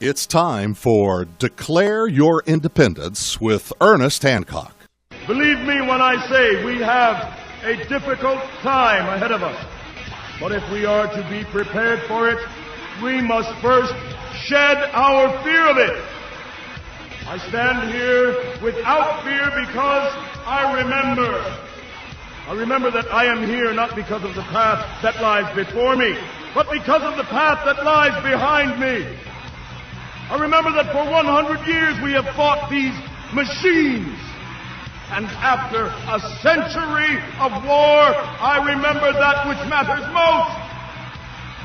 It's time for Declare Your Independence with Ernest Hancock. Believe me when I say we have a difficult time ahead of us. But if we are to be prepared for it, we must first shed our fear of it. I stand here without fear because I remember that I am here not because of the path that lies before me, but because of the path that lies behind me. I remember that for 100 years we have fought these machines. And after a century of war, I remember that which matters most.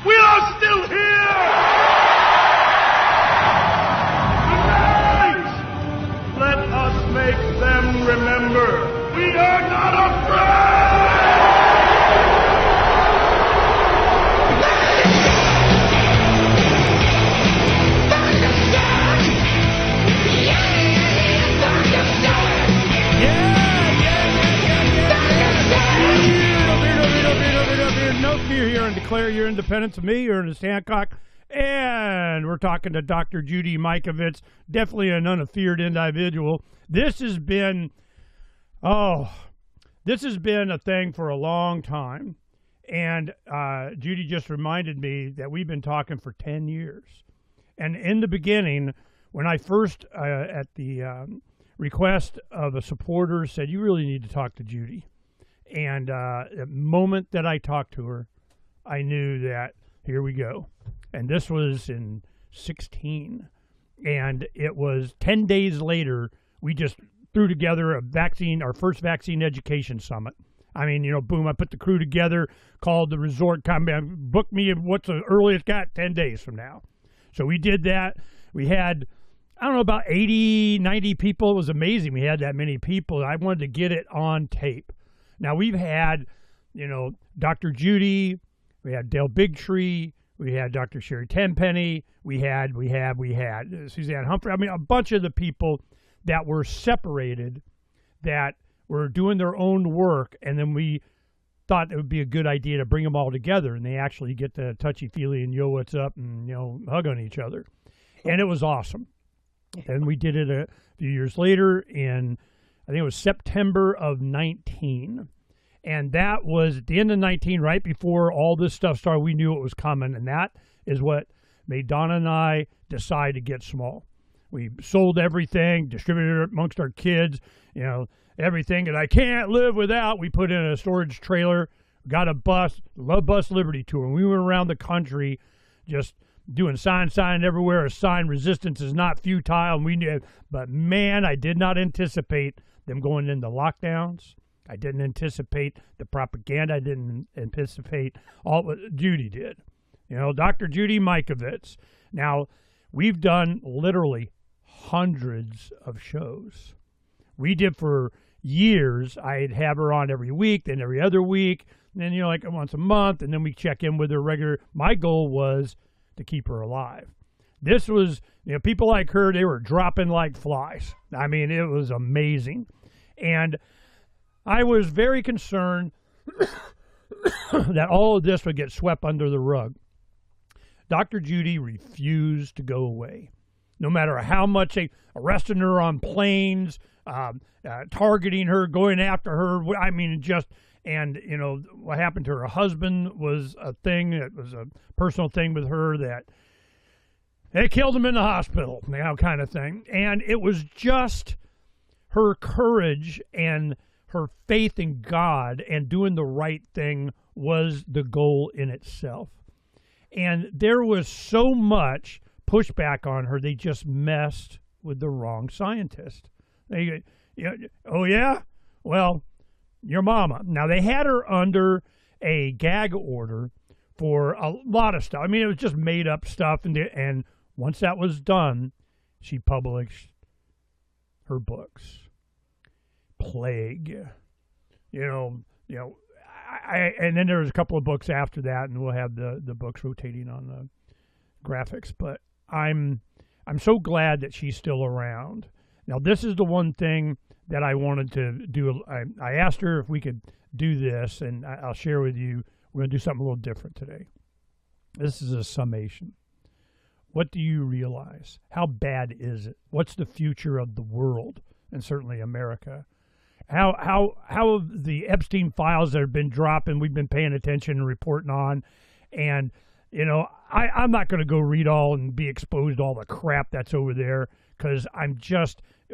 We are still here! Tonight, let us make them remember we are not afraid! No fear here and Declare Your Independence. Me, Ernest Hancock, and we're talking to Dr. Judy Mikovits, definitely an unafeared individual. This has been a thing for a long time, and Judy just reminded me that we've been talking for 10 years. And in the beginning, when I first, at the request of a supporter, said, you really need to talk to Judy. And the moment that I talked to her, I knew that here we go. And this was in 16. And it was 10 days later, we just threw together our first vaccine education summit. I mean, boom, I put the crew together, called the resort, booked me what's the earliest got 10 days from now. So we did that. We had, I don't know, about 80, 90 people. It was amazing. We had that many people. I wanted to get it on tape. Now, we've had, Dr. Judy, we had Dale Bigtree, we had Dr. Sherry Tenpenny, we had Suzanne Humphrey. I mean, a bunch of the people that were separated, that were doing their own work, and then we thought it would be a good idea to bring them all together, and they actually get the touchy-feely and yo, what's up, and, hug on each other. And it was awesome. And we did it a few years later in, I think it was September of 19. And that was at the end of 19, right before all this stuff started. We knew it was coming. And that is what made Donna and I decide to get small. We sold everything, distributed it amongst our kids, everything that I can't live without. We put in a storage trailer, got a bus, Love Bus Liberty Tour. And we went around the country just doing sign everywhere. A sign, resistance is not futile. And we knew, but man, I did not anticipate them going into lockdowns. I didn't anticipate the propaganda. I didn't anticipate all what Judy did. Dr. Judy Mikovits. Now, we've done literally hundreds of shows. We did for years. I'd have her on every week, then every other week, and then, like once a month, and then we check in with her regular. My goal was to keep her alive. This was, people like her, they were dropping like flies. I mean, it was amazing. And I was very concerned that all of this would get swept under the rug. Dr. Judy refused to go away. No matter how much they arrested her on planes, targeting her, going after her. I mean, what happened to her husband was a thing. It was a personal thing with her that they killed him in the hospital, kind of thing. And it was just her courage and her faith in God and doing the right thing was the goal in itself. And there was so much pushback on her, they just messed with the wrong scientist. Oh yeah? Well, your mama. Now, they had her under a gag order for a lot of stuff. I mean, it was just made up stuff. And once that was done, she published her books. Plague. And then there was a couple of books after that, and we'll have the books rotating on the graphics. But I'm so glad that she's still around. Now, this is the one thing that I wanted to do. I asked her if we could do this, and I'll share with you. We're going to do something a little different today. This is a summation. what do you realize? How bad is it? What's the future of the world, and certainly America? How the Epstein files that have been dropping, we've been paying attention and reporting on, and I'm not going to go read all and be exposed to all the crap that's over there, because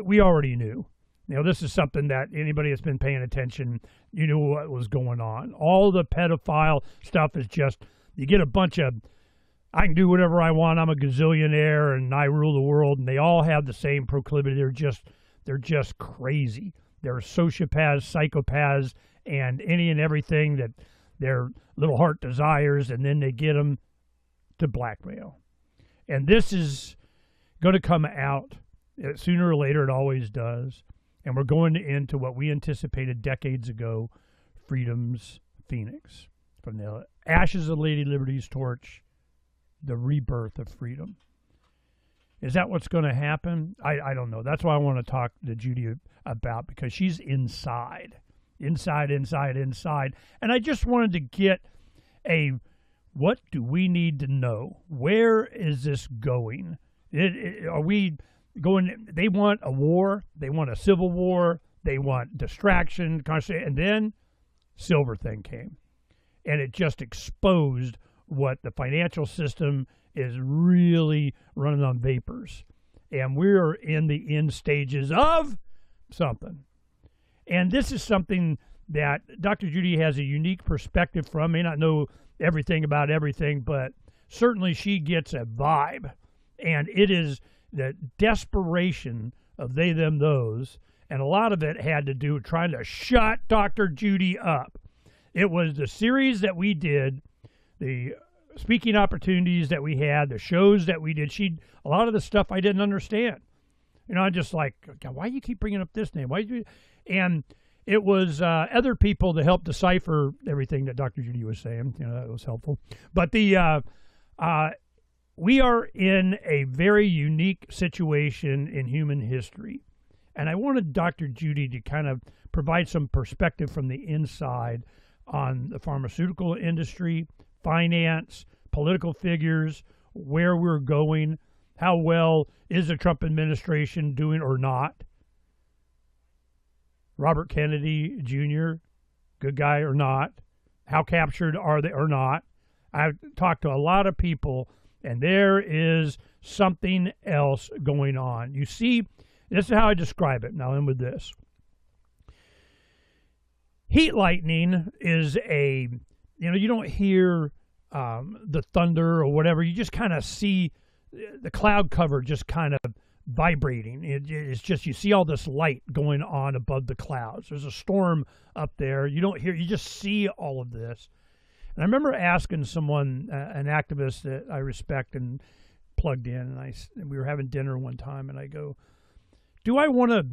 we already knew. This is something that anybody that's been paying attention, you knew what was going on. All the pedophile stuff is just, you get a bunch of, I can do whatever I want, I'm a gazillionaire and I rule the world, and they all have the same proclivity. They're just crazy. They're sociopaths, psychopaths, and any and everything that their little heart desires, and then they get them to blackmail. And this is going to come out sooner or later. It always does. And we're going into what we anticipated decades ago, freedom's phoenix. From the ashes of Lady Liberty's torch, the rebirth of freedom. Is that what's going to happen? I don't know. That's why I want to talk to Judy about, because she's inside. And I just wanted to get what do we need to know? Where is this going? Are we going? They want a war. They want a civil war. They want distraction. And then Silver thing came. And it just exposed what the financial system is really running on vapors. And we're in the end stages of something. And this is something that Dr. Judy has a unique perspective from. May not know everything about everything, but certainly she gets a vibe. And it is the desperation of they, them, those. And a lot of it had to do with trying to shut Dr. Judy up. It was the series that we did, the speaking opportunities that we had, the shows that we did. A lot of the stuff I didn't understand. I just like, God, why do you keep bringing up this name? And it was other people to help decipher everything that Dr. Judy was saying. That was helpful. But we are in a very unique situation in human history. And I wanted Dr. Judy to kind of provide some perspective from the inside on the pharmaceutical industry, finance, political figures, where we're going, how well is the Trump administration doing or not. Robert Kennedy Jr., good guy or not. How captured are they or not? I've talked to a lot of people, and there is something else going on. You see, this is how I describe it. Now, I'll end with this. Heat lightning is you don't hear the thunder or whatever. You just kind of see the cloud cover just kind of vibrating. It's just, you see all this light going on above the clouds. There's a storm up there. You don't hear, you just see all of this. And I remember asking someone, an activist that I respect and plugged in, and we were having dinner one time, and I go, do I want to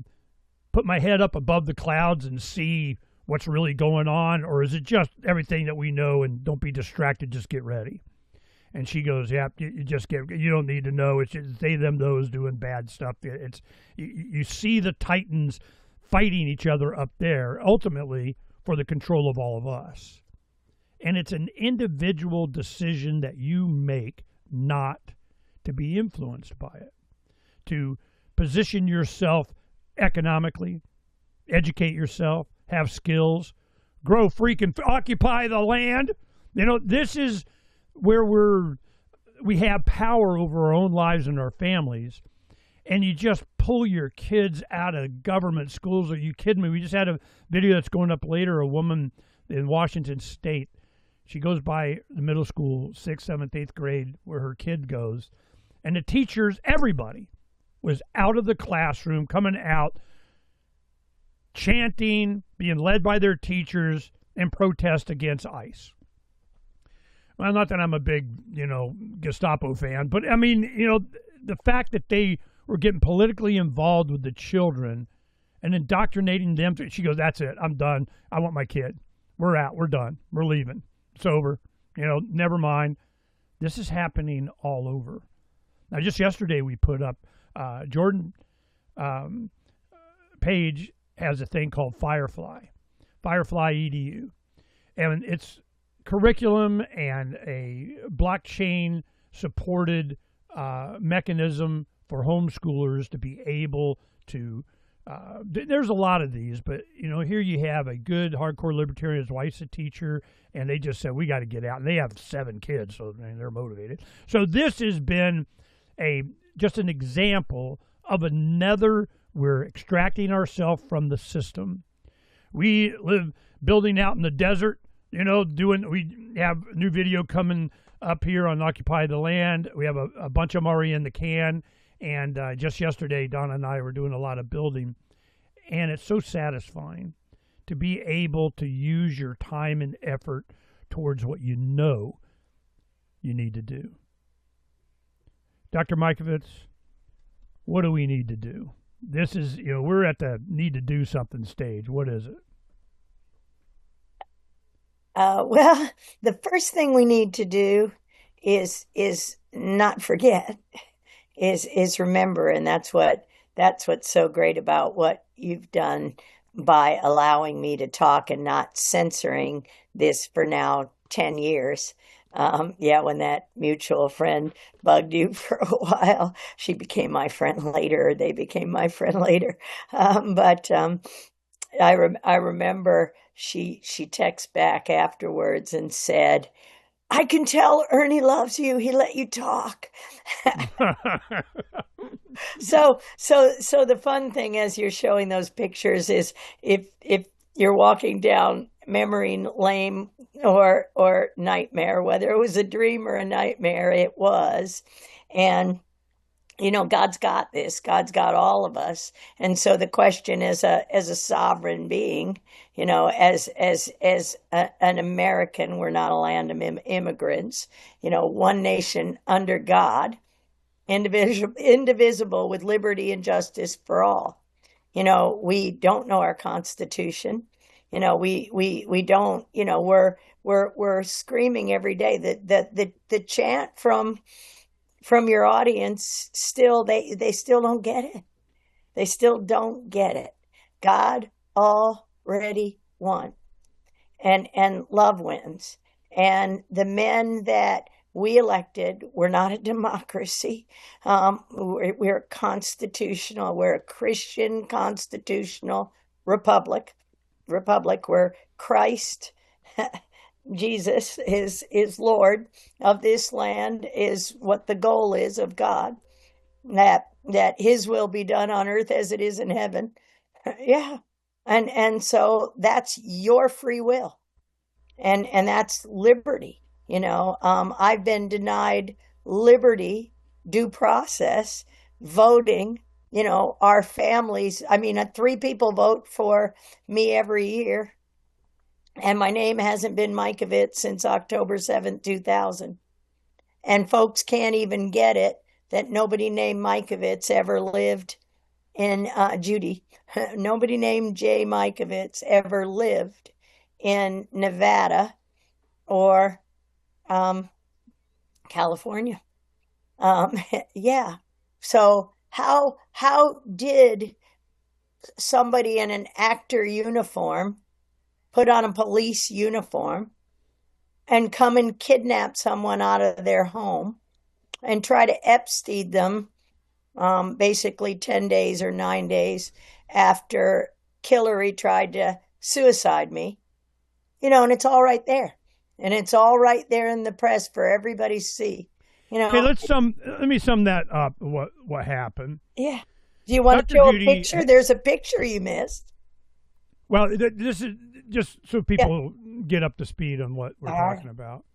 put my head up above the clouds and see what's really going on, or is it just everything that we know and don't be distracted, just get ready? And she goes, yeah, you don't need to know. It's just they, them, those doing bad stuff. You see the titans fighting each other up there, ultimately for the control of all of us. And it's an individual decision that you make not to be influenced by it, to position yourself economically, educate yourself, have skills, grow, freaking occupy the land. This is where we have power over our own lives and our families. And you just pull your kids out of government schools. Are you kidding me? We just had a video that's going up later, a woman in Washington State. She goes by the middle school, 6th, 7th, 8th grade, where her kid goes. And the teachers, everybody, was out of the classroom, coming out, chanting, being led by their teachers in protest against ICE. Well, not that I'm a big, Gestapo fan, but I mean, the fact that they were getting politically involved with the children and indoctrinating them. She goes, that's it. I'm done. I want my kid. We're out. We're done. We're leaving. It's over. Never mind. This is happening all over. Now, just yesterday we put up, Jordan Page has a thing called Firefly EDU. And it's curriculum and a blockchain supported mechanism for homeschoolers to be able to. There's a lot of these, but here you have a good hardcore libertarian. His wife's a teacher, and they just said we got to get out. And they have 7 kids, so they're motivated. So this has been just an example of another. We're extracting ourselves from the system. We live building out in the desert. We have a new video coming up here on Occupy the Land. We have a bunch of them already in the can. And just yesterday, Donna and I were doing a lot of building. And it's so satisfying to be able to use your time and effort towards what you know you need to do. Dr. Mikovits, what do we need to do? This is, we're at the need to do something stage. What is it? Well, the first thing we need to do is not forget, is remember, and that's what's so great about what you've done by allowing me to talk and not censoring this for now 10 years. When that mutual friend bugged you for a while, she became my friend later, or they became my friend later. I remember she texted back afterwards and said, "I can tell Ernie loves you. He let you talk." So the fun thing as you're showing those pictures is if you're walking down memory lane or nightmare, whether it was a dream or a nightmare, it was. And God's got this. God's got all of us. And so the question as a sovereign being, as an American, we're not a land of immigrants, one nation under God, indivisible with liberty and justice for all. We don't know our Constitution. We don't, we're screaming every day that the chant from your audience still, they still don't get it. They still don't get it. God already won, and love wins. And the men that we elected, we're not a democracy. We're constitutional. We're a Christian constitutional republic where Christ, Jesus is Lord of this land, is what the goal is of God, that his will be done on earth as it is in heaven. Yeah. And so that's your free will. And that's liberty. I've been denied liberty, due process, voting, our families. 3 people vote for me every year. And my name hasn't been Mikovits since October 7th, 2000. And folks can't even get it that nobody named Mikovits ever lived in Judy. Nobody named J. Mikovits ever lived in Nevada or California. Yeah. So how did somebody in an actor uniform put on a police uniform and come and kidnap someone out of their home and try to Epstein them basically 10 days or 9 days after Hillary tried to suicide me? And it's all right there. And it's all right there in the press for everybody to see. Okay, let me sum that up, what happened. Yeah. Do you want Dr. to show Judy, a picture? There's a picture you missed. Well, this is just so people get up to speed on what we're talking about.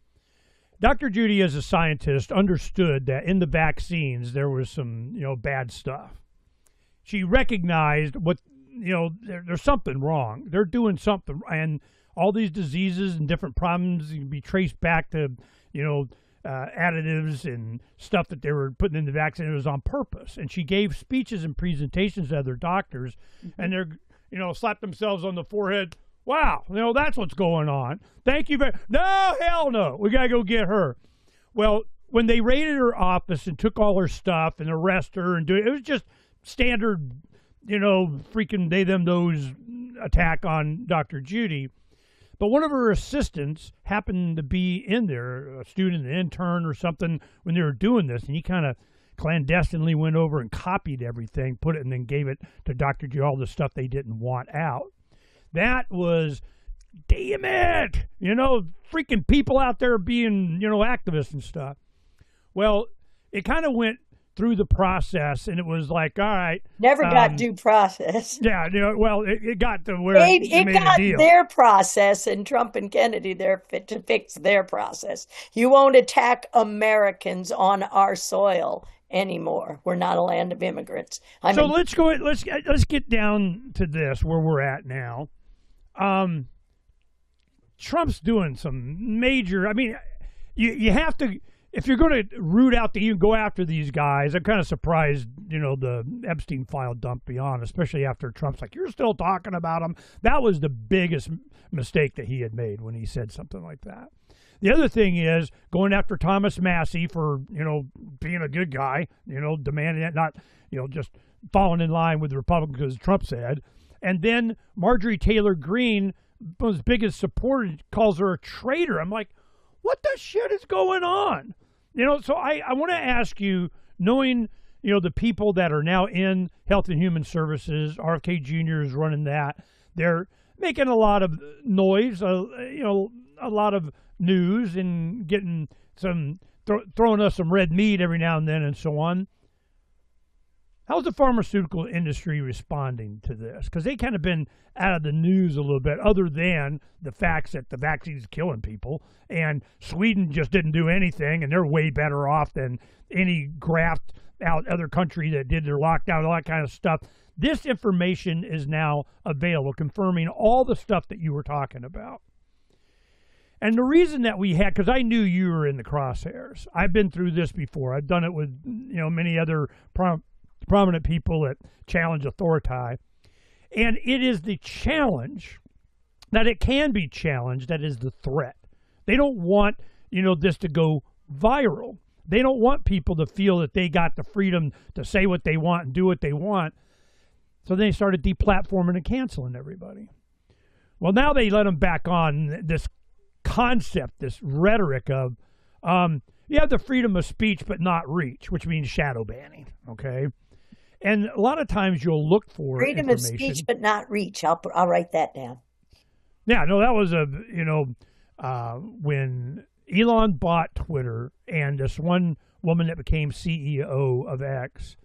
Dr. Judy, as a scientist, understood that in the vaccines there was some, bad stuff. She recognized there's something wrong. They're doing something, and all these diseases and different problems can be traced back to, additives and stuff that they were putting in the vaccine. It was on purpose. And she gave speeches and presentations to other doctors, and they're, slapped themselves on the forehead. Wow, that's what's going on. Thank you very. No, hell no. We got to go get her. Well, when they raided her office and took all her stuff and arrested her and it was just standard, freaking they them those attack on Dr. Judy. But one of her assistants happened to be in there, a student, an intern or something, when they were doing this, and he kind of clandestinely went over and copied everything, put it, and then gave it to Dr. G, all the stuff they didn't want out. That was, damn it, freaking people out there being, activists and stuff. Well, it kind of went through the process, and it was like, all right. Never got due process. Yeah, well, it got to where it got their process, and Trump and Kennedy, they're fit to fix their process. You won't attack Americans on our soil anymore. We're not a land of immigrants. Let's get down to this, where we're at now. Trump's doing some major, you have to, if you're going to root out you go after these guys. I'm kind of surprised, the Epstein file dump, be honest, especially after Trump's like, you're still talking about him. That was the biggest mistake that he had made when he said something like that. The other thing is going after Thomas Massey for, being a good guy, demanding it, not, just falling in line with the Republicans, as Trump said. And then Marjorie Taylor Greene, one of his biggest supporters, calls her a traitor. I'm like, what the shit is going on? So I want to ask you, knowing, the people that are now in Health and Human Services, RFK Jr. is running that. They're making a lot of noise, a lot of news, and getting some, throwing us some red meat every now and then and so on. How's the pharmaceutical industry responding to this? Because they kind of been out of the news a little bit, other than the facts that the vaccine's killing people. And Sweden just didn't do anything, and they're way better off than any graft out other country that did their lockdown, all that kind of stuff. This information is now available, confirming all the stuff that you were talking about. And the reason that we had, because I knew you were in the crosshairs. I've been through this before. I've done it with, many other prominent people that challenge authority. And it is the challenge that it can be challenged that is the threat. They don't want, this to go viral. They don't want people to feel that they got the freedom to say what they want and do what they want. So they started deplatforming and canceling everybody. Well, now they let them back on this concept, this rhetoric of you have the freedom of speech but not reach, which means shadow banning, okay? And a lot of times you'll look for freedom of speech but not reach. I'll write that down. Yeah, no, that was when Elon bought Twitter, and this one woman that became CEO of X,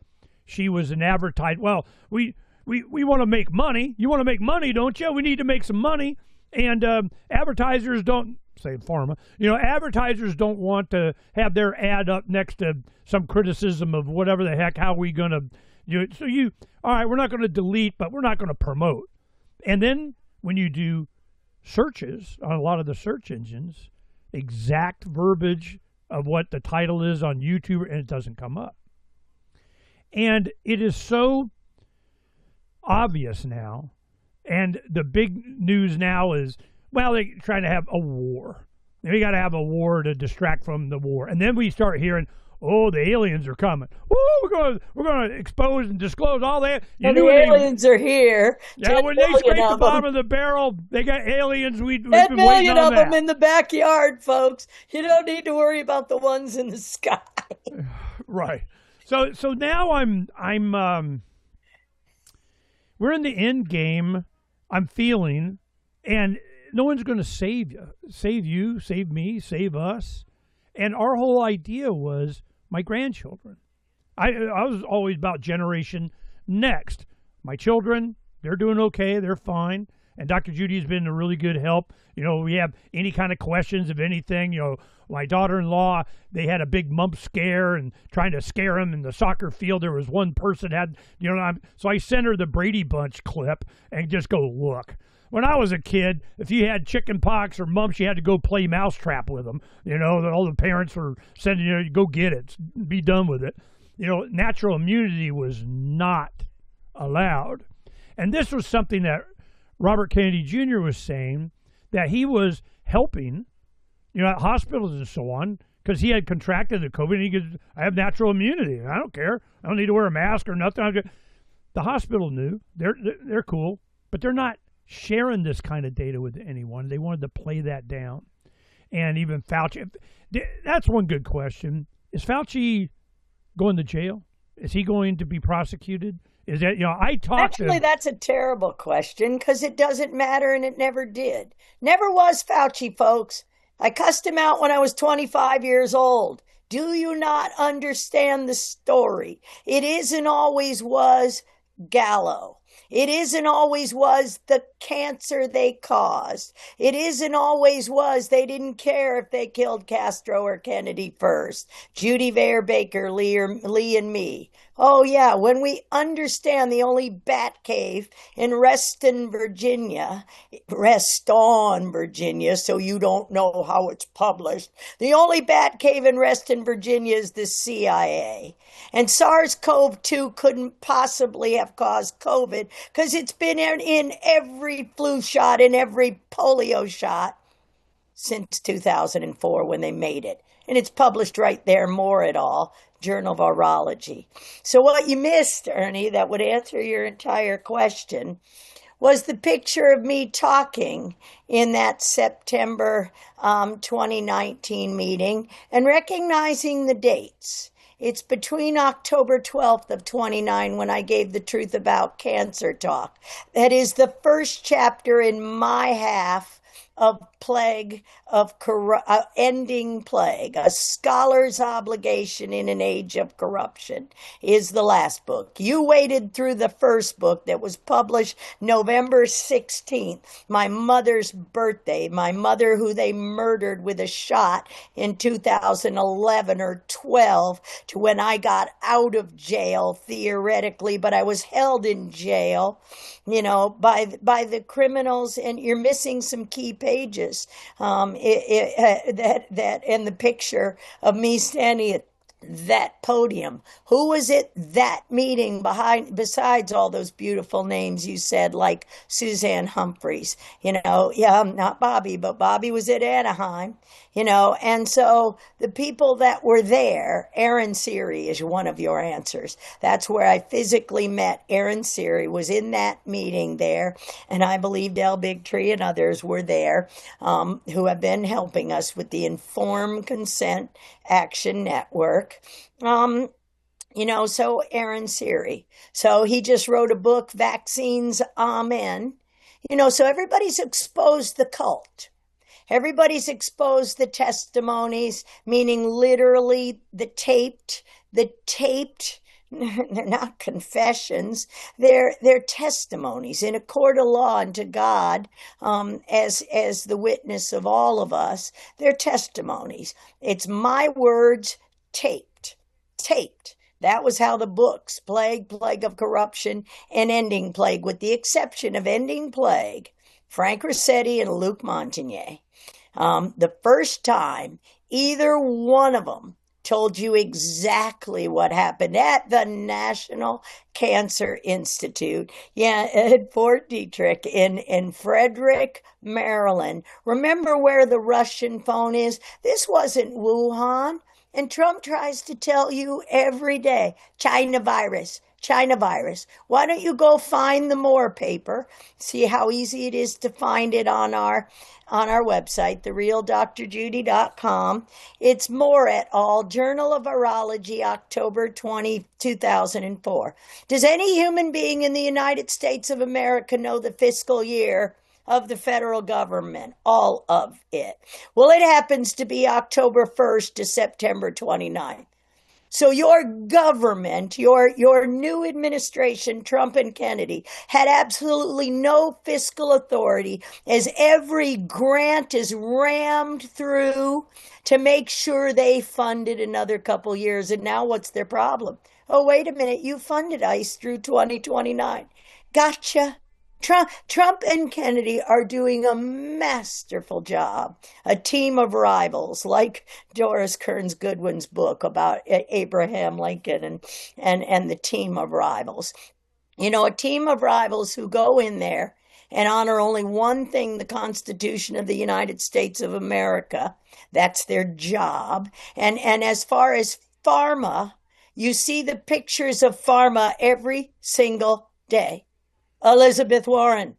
she was an advertiser. Well, we want to make money. You want to make money, don't you? We need to make some money. And advertisers don't, say pharma, advertisers don't want to have their ad up next to some criticism of whatever the heck, how are we going to do it? So all right, we're not going to delete, but we're not going to promote. And then when you do searches on a lot of the search engines, exact verbiage of what the title is on YouTube, and it doesn't come up. And it is so obvious now. And the big news now is, well, they're trying to have a war. We got to have a war to distract from the war. And then we start hearing, oh, the aliens are coming. Oh, we're going to expose and disclose all that. And the aliens are here. Yeah, when they scrape the bottom of the barrel, they got aliens. We've been waiting on that. 10 million of them in the backyard, folks. You don't need to worry about the ones in the sky. Right. So now we're in the end game. I'm feeling, and no one's going to save you, save me, save us. And our whole idea was my grandchildren. I was always about generation next. My children, they're doing okay, they're fine. And Dr. Judy's been a really good help. We have any kind of questions of anything. My daughter-in-law, they had a big mump scare and trying to scare him in the soccer field. There was one person had, so I sent her the Brady Bunch clip and just go, look. When I was a kid, if you had chicken pox or mumps, you had to go play mousetrap with them. All the parents were sending you, go get it, be done with it. Natural immunity was not allowed. And this was something that Robert Kennedy Jr. was saying, that he was helping, at hospitals and so on, because he had contracted the COVID, and he goes, I have natural immunity. I don't care. I don't need to wear a mask or nothing. The hospital knew. They're cool, but they're not sharing this kind of data with anyone. They wanted to play that down. And even Fauci, that's one good question. Is Fauci going to jail? Is he going to be prosecuted? Is that, I talked to Actually, that's a terrible question because it doesn't matter and it never did. Never was Fauci, folks. I cussed him out when I was 25 years old. Do you not understand the story? It isn't always was Gallo. It isn't always was the cancer they caused. It isn't always was they didn't care if they killed Castro or Kennedy first. Judy Vayer Baker, Lee and me. Oh, yeah, when we understand the only bat cave in Reston, Virginia, so you don't know how it's published. The only bat cave in Reston, Virginia is the CIA. And SARS-CoV-2 couldn't possibly have caused COVID because it's been in every flu shot and every polio shot since 2004 when they made it. And it's published right there, more et al., Journal of Virology. So what you missed, Ernie, that would answer your entire question, was the picture of me talking in that September 2019 meeting and recognizing the dates. It's between October 12th of 29 when I gave the Truth About Cancer talk. That is the first chapter in my half of plague, of ending plague. A scholar's obligation in an age of corruption is the last book. You waited through the first book that was published November 16th, my mother's birthday, my mother who they murdered with a shot in 2011 or 12, to when I got out of jail theoretically, but I was held in jail, by the criminals. And you're missing some key pages. That and the picture of me standing at that podium. Who was at that meeting besides all those beautiful names you said, like Suzanne Humphreys? Not Bobby, but Bobby was at Anaheim. And so the people that were there, Aaron Siri is one of your answers. That's where I physically met Aaron Siri, was in that meeting there. And I believe Del Bigtree and others were there, who have been helping us with the Informed Consent Action Network. So Aaron Siri. So he just wrote a book, Vaccines, Amen. So everybody's exposed the cult. Everybody's exposed the testimonies, meaning literally the taped, they're not confessions, they're testimonies in a court of law unto God, as the witness of all of us. They're testimonies. It's my words taped. That was how the books, Plague of Corruption, and Ending Plague, with the exception of Ending Plague, Frank Rossetti and Luc Montagnier. The first time either one of them told you exactly what happened at the National Cancer Institute, at Fort Detrick in Frederick, Maryland. Remember where the Russian phone is? This wasn't Wuhan. And Trump tries to tell you every day, China virus. Why don't you go find the Moore paper? See how easy it is to find it on our website, therealdrjudy.com. It's Moore et al., Journal of Virology, October 20, 2004. Does any human being in the United States of America know the fiscal year of the federal government? All of it. Well, it happens to be October 1st to September 29th. So your government, your new administration, Trump and Kennedy, had absolutely no fiscal authority, as every grant is rammed through to make sure they funded another couple years. And now what's their problem? Oh, wait a minute, you funded ICE through 2029. Gotcha. Trump and Kennedy are doing a masterful job, a team of rivals, like Doris Kearns Goodwin's book about Abraham Lincoln and the team of rivals. A team of rivals who go in there and honor only one thing, the Constitution of the United States of America. That's their job. And as far as pharma, you see the pictures of pharma every single day. Elizabeth Warren,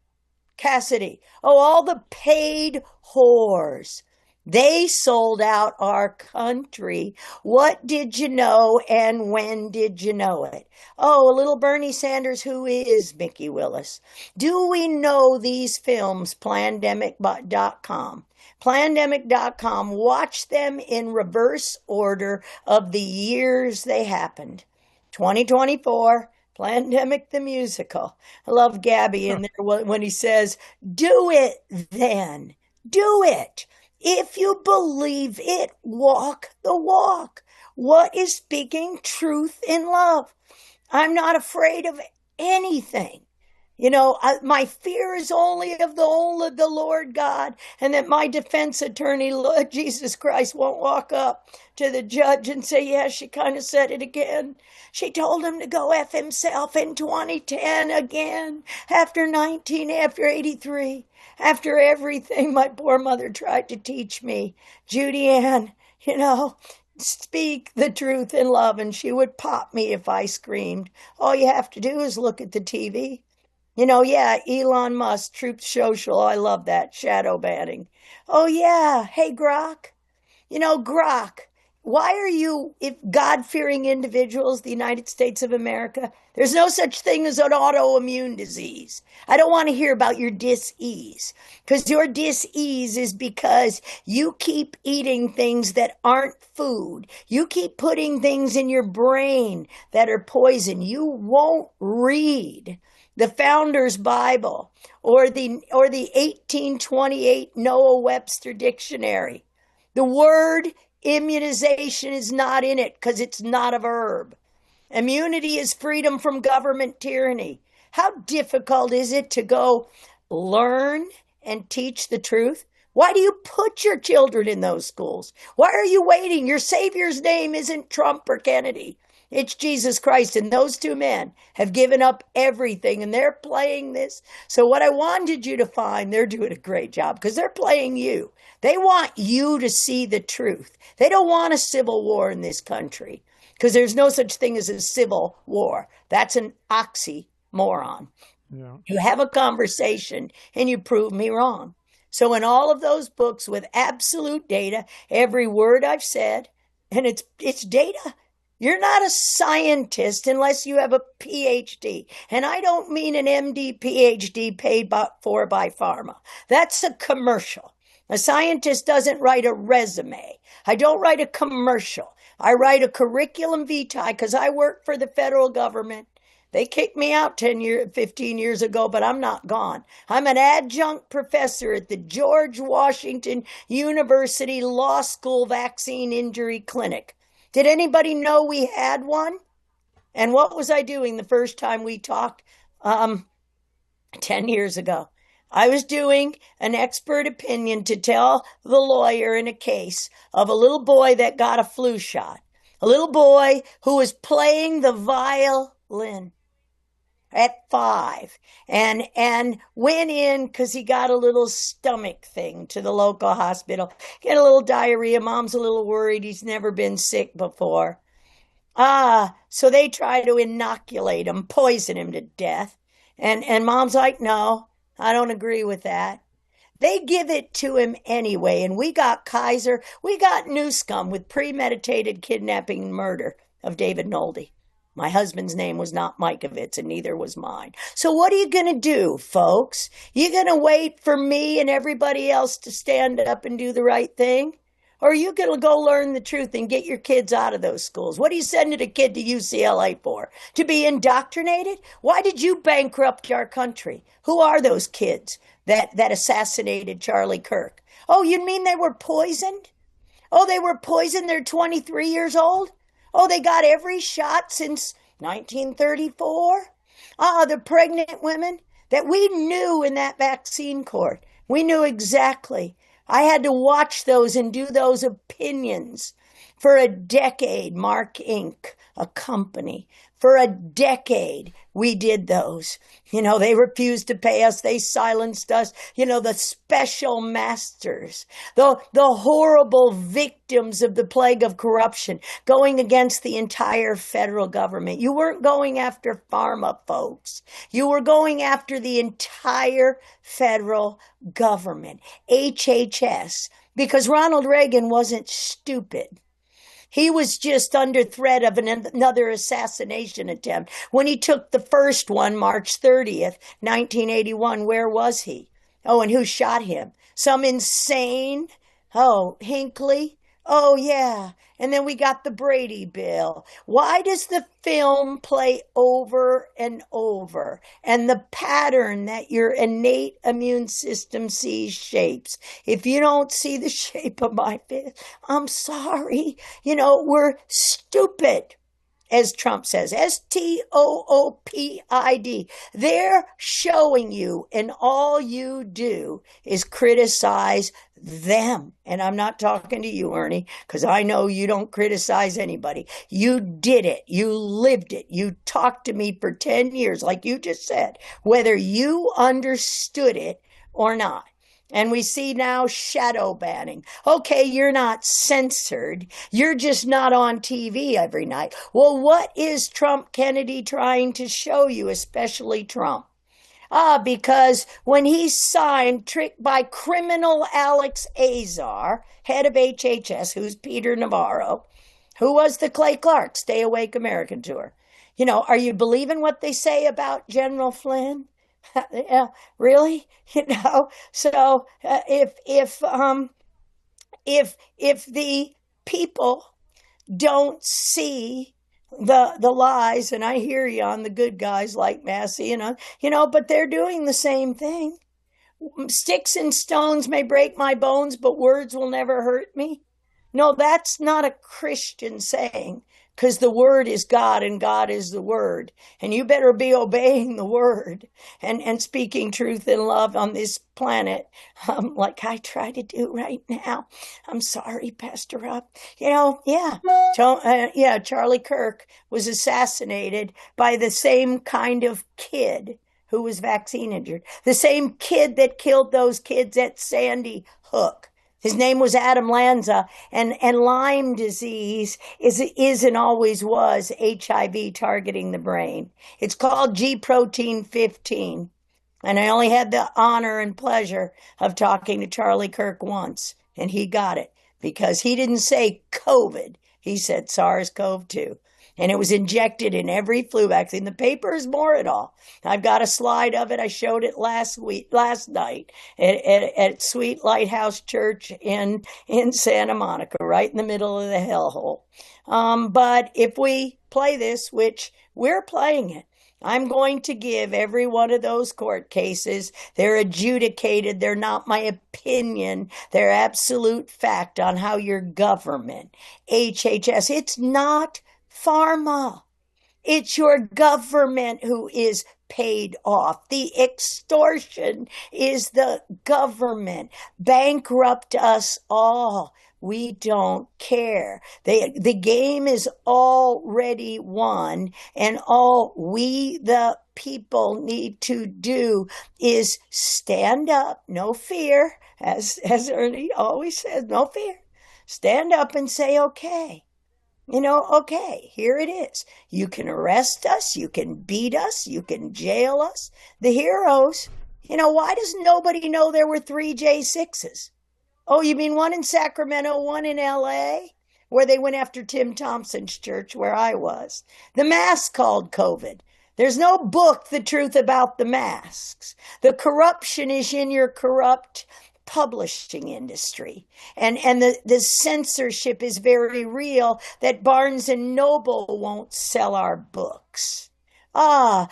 Cassidy. Oh, all the paid whores. They sold out our country. What did you know and when did you know it? Oh, a little Bernie Sanders, who is Mickey Willis? Do we know these films? Plandemic.com. Plandemic.com. Watch them in reverse order of the years they happened. 2024. Plandemic the musical. I love Gabby in there when he says, do it then. Do it. If you believe it, walk the walk. What is speaking truth in love? I'm not afraid of anything. You know, my fear is only of the Lord God, and that my defense attorney, Lord Jesus Christ, won't walk up to the judge and say, yeah, she kind of said it again. She told him to go F himself in 2010 again, after 83, after everything my poor mother tried to teach me. Judy Ann, you know, speak the truth in love, and she would pop me if I screamed. All you have to do is look at the TV. You know, yeah, Elon Musk, Truth Social, I love that, shadow banning. Oh, yeah, hey, Grok. You know, Grok, why are you, if God-fearing individuals, the United States of America, there's no such thing as an autoimmune disease. I don't want to hear about your dis-ease, because your dis-ease is because you keep eating things that aren't food. You keep putting things in your brain that are poison. You won't read the Founder's Bible or the 1828 Noah Webster Dictionary. The word immunization is not in it because it's not a verb. Immunity is freedom from government tyranny. How difficult is it to go learn and teach the truth? Why do you put your children in those schools? Why are you waiting? Your Savior's name isn't Trump or Kennedy. It's Jesus Christ, and those two men have given up everything, and they're playing this. So what I wanted you to find, they're doing a great job because they're playing you. They want you to see the truth. They don't want a civil war in this country because there's no such thing as a civil war. That's an oxymoron. Yeah. You have a conversation, and you prove me wrong. So in all of those books with absolute data, every word I've said, and it's data. You're not a scientist unless you have a PhD. And I don't mean an MD, PhD paid for by pharma. That's a commercial. A scientist doesn't write a resume. I don't write a commercial. I write a curriculum vitae because I work for the federal government. They kicked me out 15 years ago, but I'm not gone. I'm an adjunct professor at the George Washington University Law School Vaccine Injury Clinic. Did anybody know we had one? And what was I doing the first time we talked 10 years ago? I was doing an expert opinion to tell the lawyer in a case of a little boy that got a flu shot. A little boy who was playing the violin at 5 and went in because he got a little stomach thing to the local hospital. Get a little diarrhea. Mom's a little worried. He's never been sick before. So they try to inoculate him, poison him to death. And Mom's like, no, I don't agree with that. They give it to him anyway. And we got Kaiser. We got Newscomb with premeditated kidnapping and murder of David Nolde. My husband's name was not Mikovits, and neither was mine. So what are you going to do, folks? You going to wait for me and everybody else to stand up and do the right thing? Or are you going to go learn the truth and get your kids out of those schools? What are you sending a kid to UCLA for? To be indoctrinated? Why did you bankrupt our country? Who are those kids that assassinated Charlie Kirk? Oh, you mean they were poisoned? Oh, they were poisoned. They're 23 years old? Oh, they got every shot since 1934? The pregnant women that we knew in that vaccine court. We knew exactly. I had to watch those and do those opinions For a decade, Mark Inc., a company, for a decade, we did those. They refused to pay us. They silenced us. The special masters, the horrible victims of the plague of corruption going against the entire federal government. You weren't going after pharma folks. You were going after the entire federal government, HHS, because Ronald Reagan wasn't stupid. He was just under threat of another assassination attempt. When he took the first one, March 30th, 1981, where was he? Oh, and who shot him? Some insane? Oh, Hinckley? Oh, yeah. And then we got the Brady Bill. Why does the film play over and over? And the pattern that your innate immune system sees shapes. If you don't see the shape of my fist, I'm sorry. We're stupid, as Trump says, STOOPID. They're showing you, and all you do is criticize them. And I'm not talking to you, Ernie, because I know you don't criticize anybody. You did it. You lived it. You talked to me for 10 years, like you just said, whether you understood it or not. And we see now shadow banning. Okay, you're not censored. You're just not on TV every night. Well, what is Trump Kennedy trying to show you, especially Trump? Because when he signed, tricked by criminal Alex Azar, head of HHS, who's Peter Navarro, who was the Clay Clark Stay Awake American tour. Are you believing what they say about General Flynn? Yeah, really? So if the people don't see the lies, and I hear you on the good guys like Massey, but they're doing the same thing. Sticks and stones may break my bones, but words will never hurt me. No, that's not a Christian saying, because the word is God and God is the word. And you better be obeying the word and speaking truth and love on this planet, like I try to do right now. I'm sorry, Pastor Rob. Charlie Kirk was assassinated by the same kind of kid who was vaccine injured. The same kid that killed those kids at Sandy Hook. His name was Adam Lanza, and Lyme disease is and always was HIV targeting the brain. It's called G protein 15. And I only had the honor and pleasure of talking to Charlie Kirk once, and he got it because he didn't say COVID. He said SARS-CoV-2. And it was injected in every flu vaccine. The paper is more it all. I've got a slide of it. I showed it last night at Sweet Lighthouse Church in Santa Monica, right in the middle of the hellhole. But if we play this, which we're playing it, I'm going to give every one of those court cases. They're adjudicated. They're not my opinion. They're absolute fact on how your government, HHS, it's not pharma. It's your government who is paid off. The extortion is the government. Bankrupt us all. We don't care. The game is already won, and all we, the people, need to do is stand up, no fear, as Ernie always says, no fear. Stand up and say, okay. Okay, here it is. You can arrest us, you can beat us, you can jail us. The heroes, why does nobody know there were 3 J6s? Oh, you mean one in Sacramento, one in LA, where they went after Tim Thompson's church, where I was. The mask called COVID. There's no book, The Truth About the Masks. The corruption is in your corrupt publishing industry. And the censorship is very real, that Barnes and Noble won't sell our books. But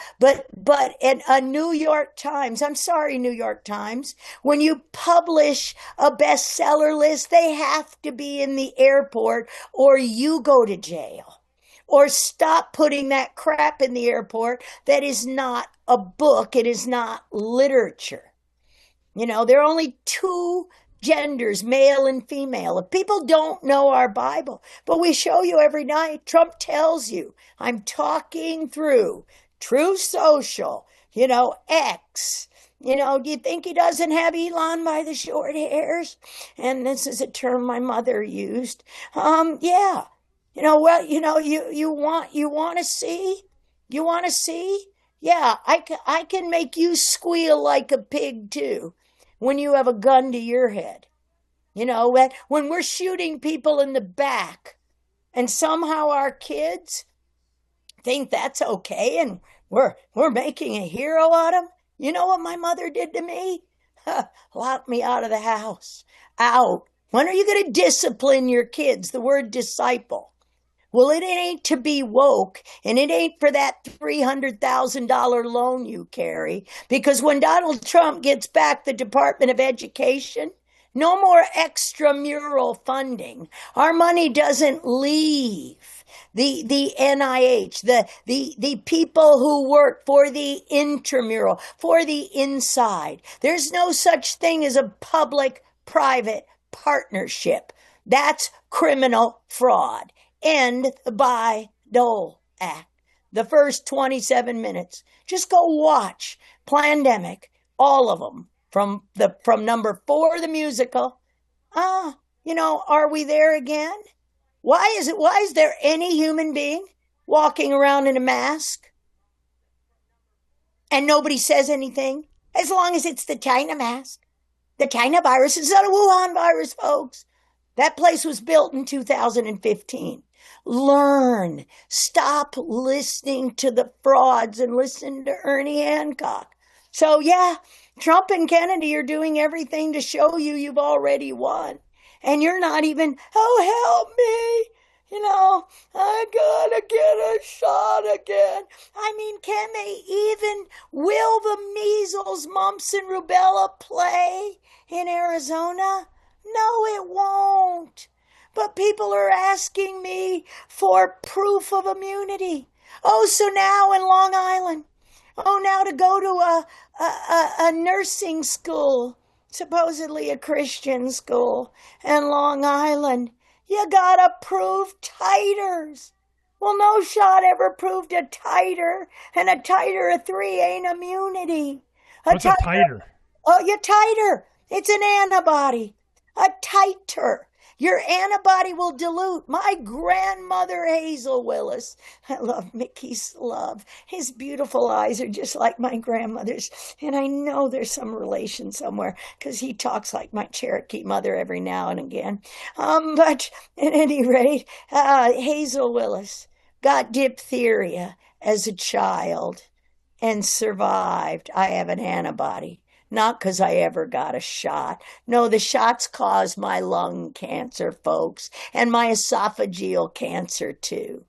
a New York Times, I'm sorry, New York Times, when you publish a bestseller list, they have to be in the airport or you go to jail. Or stop putting that crap in the airport that is not a book, it is not literature. There are only 2 genders, male and female. If people don't know our Bible, but we show you every night, Trump tells you, I'm talking through True Social, X. Do you think he doesn't have Elon by the short hairs? And this is a term my mother used. Yeah. You want to see? You want to see? Yeah, I can make you squeal like a pig too when you have a gun to your head. When we're shooting people in the back and somehow our kids think that's okay and we're making a hero out of them. You know what my mother did to me? Locked me out of the house. Out. When are you going to discipline your kids? The word disciple. Well, it ain't to be woke, and it ain't for that $300,000 loan you carry, because when Donald Trump gets back the Department of Education, no more extramural funding. Our money doesn't leave the NIH, the people who work for the intramural, for the inside. There's no such thing as a public-private partnership. That's criminal fraud. End the Bayh-Dole Act. The first 27 minutes. Just go watch Plandemic, all of them, from number 4, the musical. Are we there again? Why is there any human being walking around in a mask and nobody says anything? As long as it's the China mask. The China virus is not a Wuhan virus, folks. That place was built in 2015. Learn. Stop listening to the frauds and listen to Ernie Hancock. So, yeah, Trump and Kennedy are doing everything to show you've already won. And you're not even, help me. I gotta get a shot again. I mean, can they will the measles, mumps, and rubella play in Arizona? No, it won't. But people are asking me for proof of immunity. So now in Long Island, now to go to a nursing school, supposedly a Christian school in Long Island, you gotta prove titers. Well, no shot ever proved a titer, and a titer of 3 ain't immunity. What's a titer? Oh, your titer. It's an antibody. A titer. Your antibody will dilute. My grandmother, Hazel Willis, I love Mickey's love. His beautiful eyes are just like my grandmother's. And I know there's some relation somewhere because he talks like my Cherokee mother every now and again. But at any rate, Hazel Willis got diphtheria as a child and survived. I have an antibody. Not because I ever got a shot. No, the shots caused my lung cancer, folks, and my esophageal cancer, too.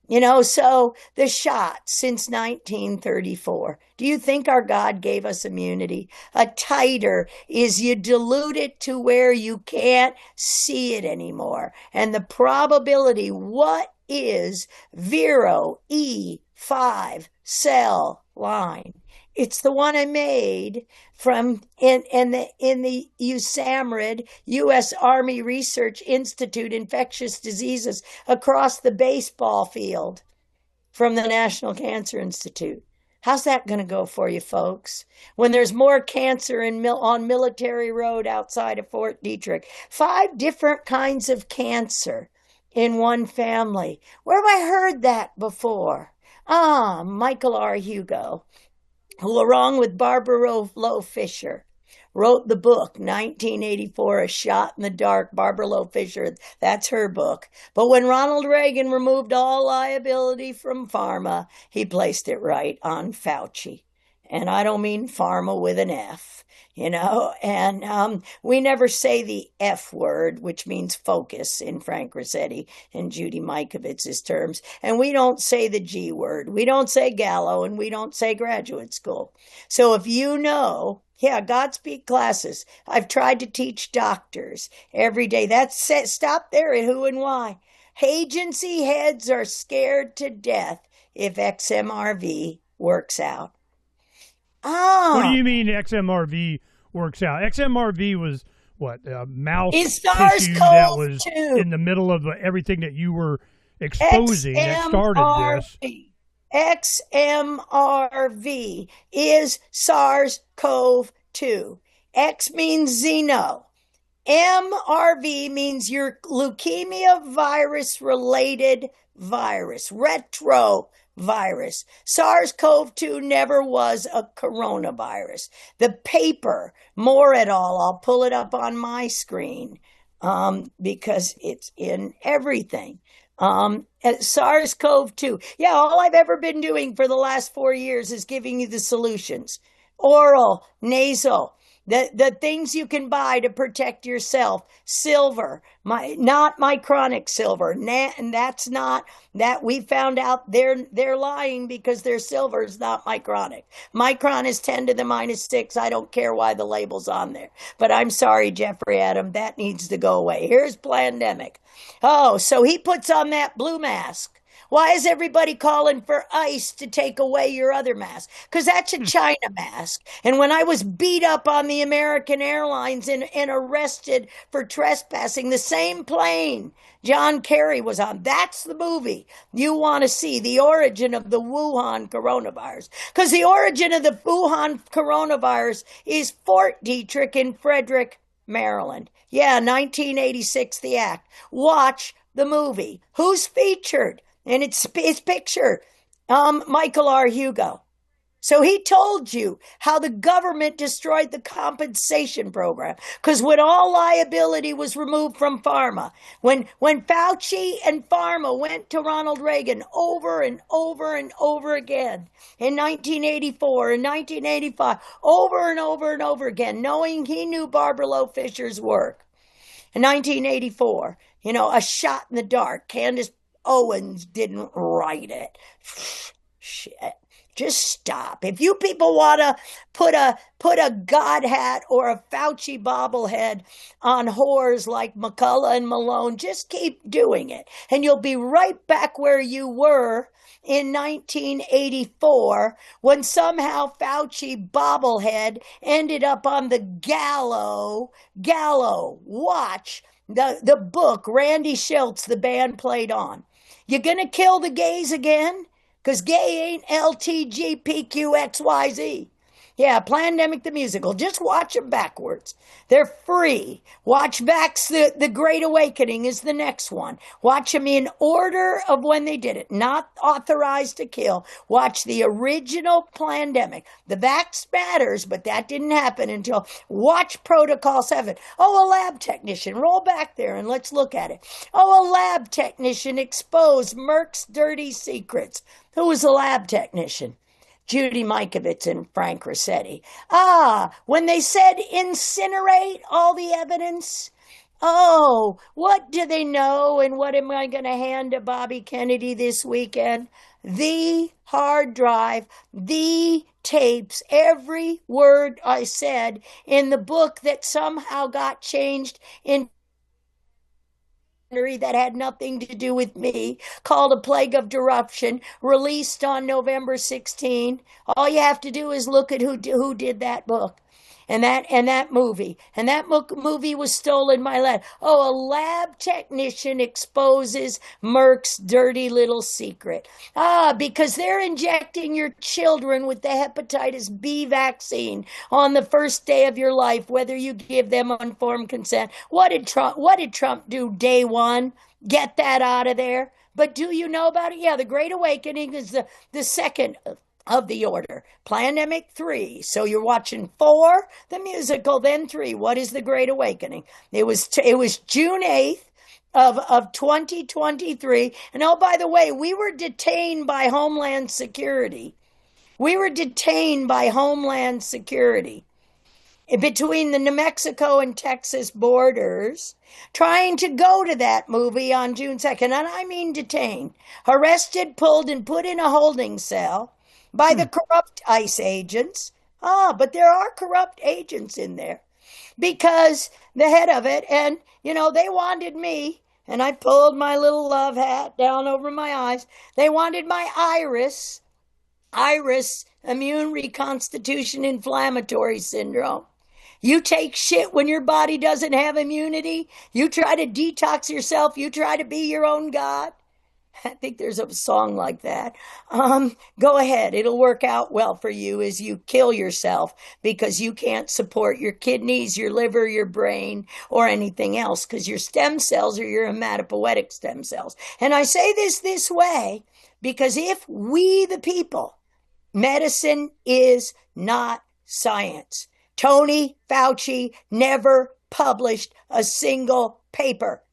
So the shots since 1934. Do you think our God gave us immunity? A titer is you dilute it to where you can't see it anymore. And the probability, what is Vero E5 cell line? It's the one I made from in the USAMRIID, U.S. Army Research Institute, Infectious Diseases, across the baseball field from the National Cancer Institute. How's that going to go for you, folks? When there's more cancer on Military Road outside of Fort Detrick, 5 different kinds of cancer in one family. Where have I heard that before? Michael R. Hugo, who, along with Barbara Loe Fisher, wrote the book, 1984, A Shot in the Dark. Barbara Loe Fisher, that's her book. But when Ronald Reagan removed all liability from pharma, he placed it right on Fauci. And I don't mean pharma with an F, and we never say the F word, which means focus in Frank Rossetti and Judy Mikovits' terms. And we don't say the G word. We don't say Gallo, and we don't say graduate school. So if Godspeed classes. I've tried to teach doctors every day. That's it. Stop there at who and why. Agency heads are scared to death if XMRV works out. What do you mean XMRV works out? XMRV mouse is tissue that was SARS-CoV-2. in the middle of everything that you were exposing that started this. XMRV is SARS-CoV-2. X means xeno. MRV means your leukemia virus related virus, retrovirus. SARS-CoV-2 never was a coronavirus. The paper, Moore et al., I'll pull it up on my screen because it's in everything. SARS-CoV-2. Yeah, all I've ever been doing for the last 4 years is giving you the solutions. Oral, nasal, the things you can buy to protect yourself. Silver, not micronic silver. And that's not that we found out they're lying because their silver is not micronic. Micron is 10 to the minus 6. I don't care why the label's on there. But I'm sorry, Jeffrey Adam, that needs to go away. Here's pandemic. Oh, so he puts on that blue mask. Why is everybody calling for ICE to take away your other mask? Because that's a China mask. And when I was beat up on the American Airlines and arrested for trespassing, the same plane John Kerry was on, that's the movie you want to see, the origin of the Wuhan coronavirus. Because the origin of the Wuhan coronavirus is Fort Detrick in Frederick, Maryland. Yeah, 1986, the act. Watch the movie. Who's featured? And it's his picture, Michael R. Hugo. So he told you how the government destroyed the compensation program. Because when all liability was removed from pharma, when Fauci and pharma went to Ronald Reagan over and over and over again in 1984 and 1985, over and over and over again, knowing he knew Barbara Loe Fisher's work. In 1984, A Shot in the Dark, Candace Owens didn't write it. Shit. Just stop. If you people want to put a God hat or a Fauci bobblehead on whores like McCullough and Malone, just keep doing it. And you'll be right back where you were in 1984 when somehow Fauci bobblehead ended up on the gallows. Watch the book Randy Schultz, the band, played on. You gonna kill the gays again? Because gay ain't LTGPQXYZ. Yeah, Plandemic the Musical. Just watch them backwards. They're free. Watch Vax, the Great Awakening is the next one. Watch them in order of when they did it, not authorized to kill. Watch the original Plandemic. The Vax matters, but that didn't happen until watch Protocol 7. Oh, a lab technician. Roll back there and let's look at it. Oh, a lab technician exposed Merck's dirty secrets. Who was a lab technician? Judy Mikovits and Frank Rossetti. When they said incinerate all the evidence, what do they know and what am I going to hand to Bobby Kennedy this weekend? The hard drive, the tapes, every word I said in the book that somehow got changed in that had nothing to do with me, called A Plague of Disruption, released on November 16. All you have to do is look at who did that book and that movie. And that movie was stolen my lab. Oh, a lab technician exposes Merck's dirty little secret. Because they're injecting your children with the hepatitis B vaccine on the first day of your life, whether you give them informed consent. What did Trump do day one? Get that out of there. But do you know about it? Yeah, the Great Awakening is the second of the order. Plandemic 3. So you're watching 4, the musical, then 3. What is the Great Awakening? It was June 8th of 2023. And oh, by the way, we were detained by Homeland Security. Between the New Mexico and Texas borders, trying to go to that movie on June 2nd. And I mean detained, arrested, pulled, and put in a holding cell by the corrupt ICE agents. But there are corrupt agents in there because the head of it, and, they wanted me, and I pulled my little love hat down over my eyes. They wanted my iris, immune reconstitution inflammatory syndrome. You take shit when your body doesn't have immunity. You try to detox yourself. You try to be your own God. I think there's a song like that. Go ahead. It'll work out well for you as you kill yourself because you can't support your kidneys, your liver, your brain, or anything else because your stem cells are your hematopoietic stem cells. And I say this way because if we, the people, medicine is not science. Tony Fauci never published a single paper.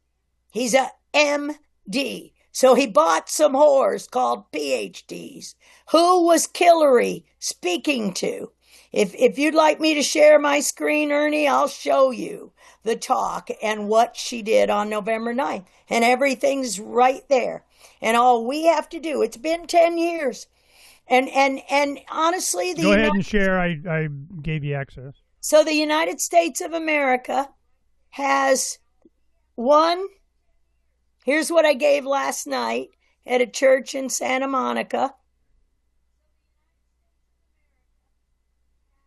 He's a MD. So he bought some whores called PhDs. Who was Hillary speaking to? If you'd like me to share my screen, Ernie, I'll show you the talk and what she did on November 9th. And everything's right there. And all we have to do, it's been 10 years. And honestly, go ahead and share. I gave you access. So the United States of America has one. Here's what I gave last night at a church in Santa Monica.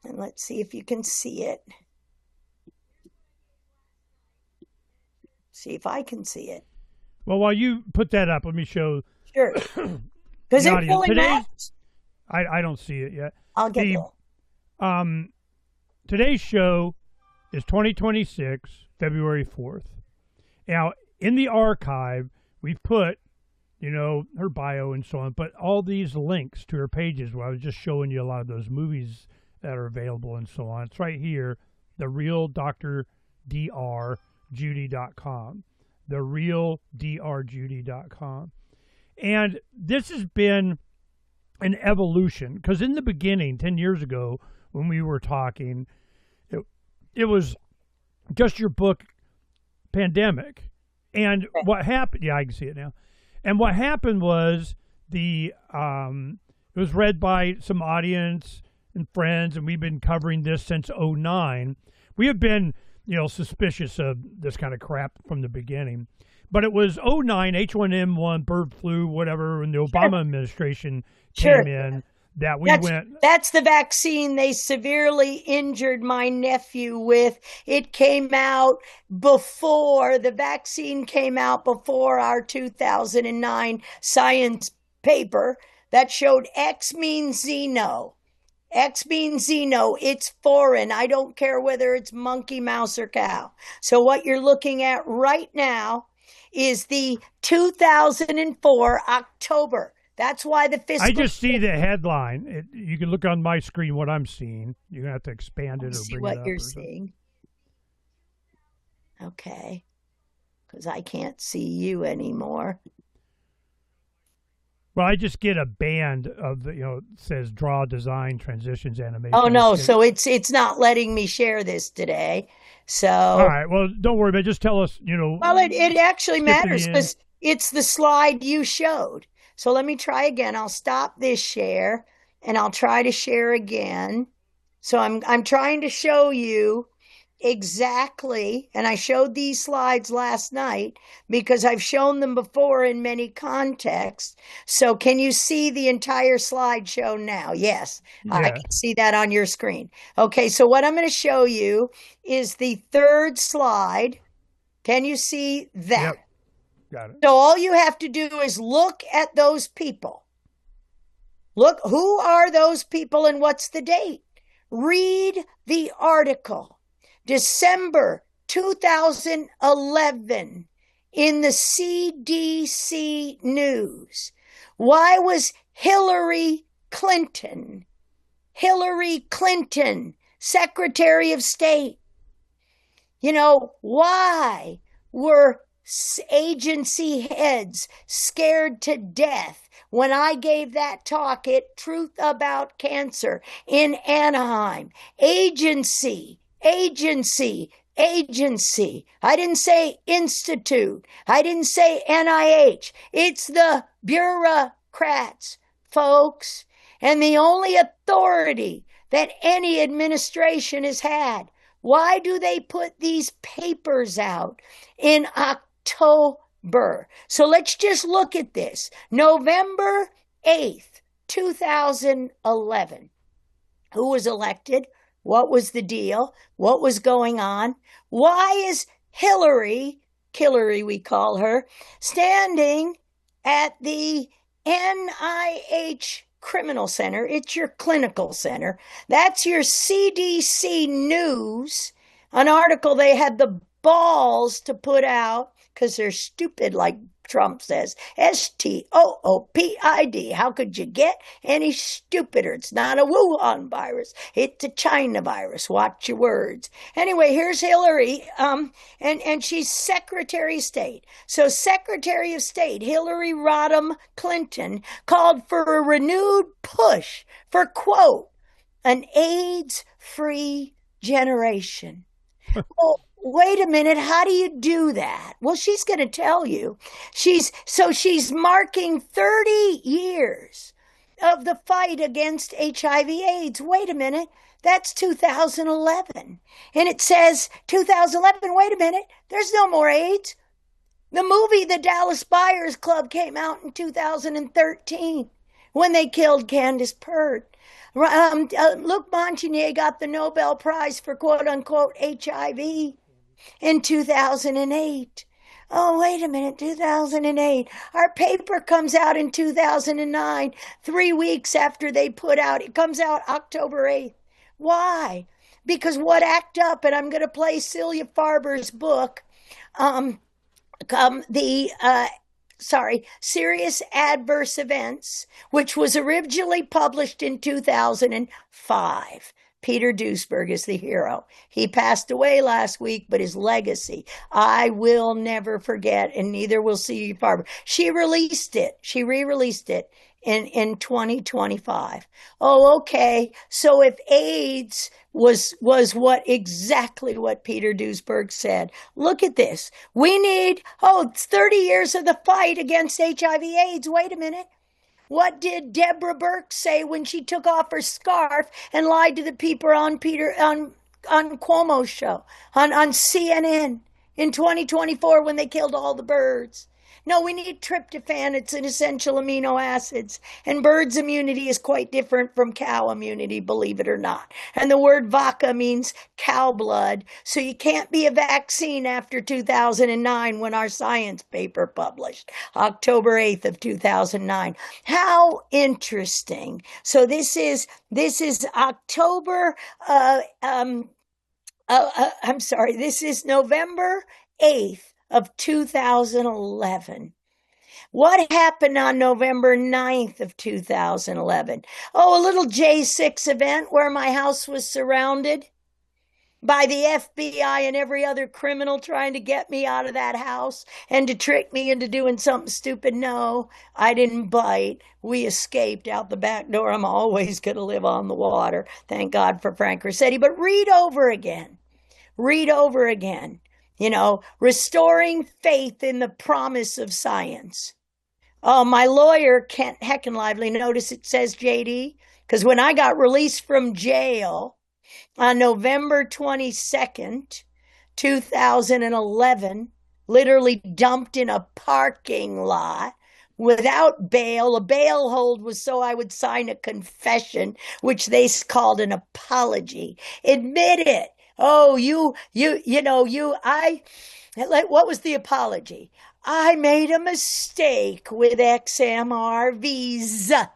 And let's see if you can see it. See if I can see it. Well, while you put that up, let me show. Sure. Because it really matters. I don't see it yet. I'll get it. Today's show is 2026, February 4th. Now, in the archive, we've put, her bio and so on, but all these links to her pages where I was just showing you a lot of those movies that are available and so on. It's right here, therealdrjudy.com, therealdrjudy.com. And this has been an evolution, because in the beginning, 10 years ago, when we were talking, it was just your book, Pandemic. And what happened? Yeah, I can see it now. And what happened was it was read by some audience and friends, and we've been covering this since 2009. We have been, suspicious of this kind of crap from the beginning. But it was 2009, H1N1, bird flu, whatever, when the Obama administration came in. That's the vaccine they severely injured my nephew with. The vaccine came out before our 2009 science paper that showed X means Xeno. X means Xeno. It's foreign. I don't care whether it's monkey, mouse, or cow. So what you're looking at right now is the 2004 October. That's why the fiscal... I just see the headline. You can look on my screen what I'm seeing. You're going to have to expand it or see bring what it up. You're seeing. Okay. Because I can't see you anymore. Well, I just get a band of the, it says draw, design, transitions, animation. Oh, no. So it's not letting me share this today. So... All right. Well, don't worry about it. Just tell us, Well, it actually matters because it's the slide you showed. So let me try again. I'll stop this share and I'll try to share again. So I'm trying to show you exactly, and I showed these slides last night because I've shown them before in many contexts. So can you see the entire slideshow now? Yes, yeah. I can see that on your screen. Okay, so what I'm going to show you is the third slide. Can you see that? Yep. Got it. So all you have to do is look at those people. Look, who are those people and what's the date? Read the article. December 2011 in the CDC News. Why was Hillary Clinton, Secretary of State? Why were agency heads scared to death when I gave that talk at Truth About Cancer in Anaheim? Agency. I didn't say institute. I didn't say NIH. It's the bureaucrats, folks. And the only authority that any administration has had. Why do they put these papers out in October? So let's just look at this. November 8th, 2011. Who was elected? What was the deal? What was going on? Why is Hillary, Killary we call her, standing at the NIH Criminal Center? It's your clinical center. That's your CDC News, an article they had the balls to put out because they're stupid, like Trump says. STOOPID. How could you get any stupider? It's not a Wuhan virus. It's a China virus. Watch your words. Anyway, here's Hillary, and she's Secretary of State. So Secretary of State Hillary Rodham Clinton called for a renewed push for, quote, an AIDS-free generation. Well, wait a minute, how do you do that? Well, she's going to tell you. She's marking 30 years of the fight against HIV/AIDS. Wait a minute, that's 2011. And it says 2011, wait a minute, there's no more AIDS. The movie The Dallas Buyers Club came out in 2013 when they killed Candace Pert. Luc Montagnier got the Nobel Prize for quote-unquote HIV in 2008. Oh, wait a minute, 2008. Our paper comes out in 2009, 3 weeks after they put out. It comes out October 8th. Why? Because what ACT UP, and I'm going to play Celia Farber's book, Serious Adverse Events, which was originally published in 2005. Peter Duisberg is the hero. He passed away last week, but his legacy, I will never forget, and neither will Celia Farber. She released it. She re-released it in 2025. Oh, okay. So if AIDS was exactly what Peter Duisberg said. Look at this. We need, it's 30 years of the fight against HIV/AIDS. Wait a minute. What did Deborah Burke say when she took off her scarf and lied to the people on Cuomo's show, on CNN in 2024 when they killed all the birds? No, we need tryptophan. It's an essential amino acids. And birds' immunity is quite different from cow immunity, believe it or not. And the word vaca means cow blood. So you can't be a vaccine after 2009 when our science paper published, October 8th of 2009. How interesting. So this is October, this is November 8th. Of 2011. What happened on November 9th of 2011? Oh, a little J6 event where my house was surrounded by the FBI and every other criminal trying to get me out of that house and to trick me into doing something stupid. No, I didn't bite. We escaped out the back door. I'm always going to live on the water. Thank God for Frank Rossetti. But read over again. Restoring faith in the promise of science. Oh, my lawyer, Kent Heckenlively, notice it says JD, because when I got released from jail on November 22nd, 2011, literally dumped in a parking lot without bail. A bail hold was so I would sign a confession, which they called an apology. Admit it. Oh, what was the apology? I made a mistake with XMR Visa,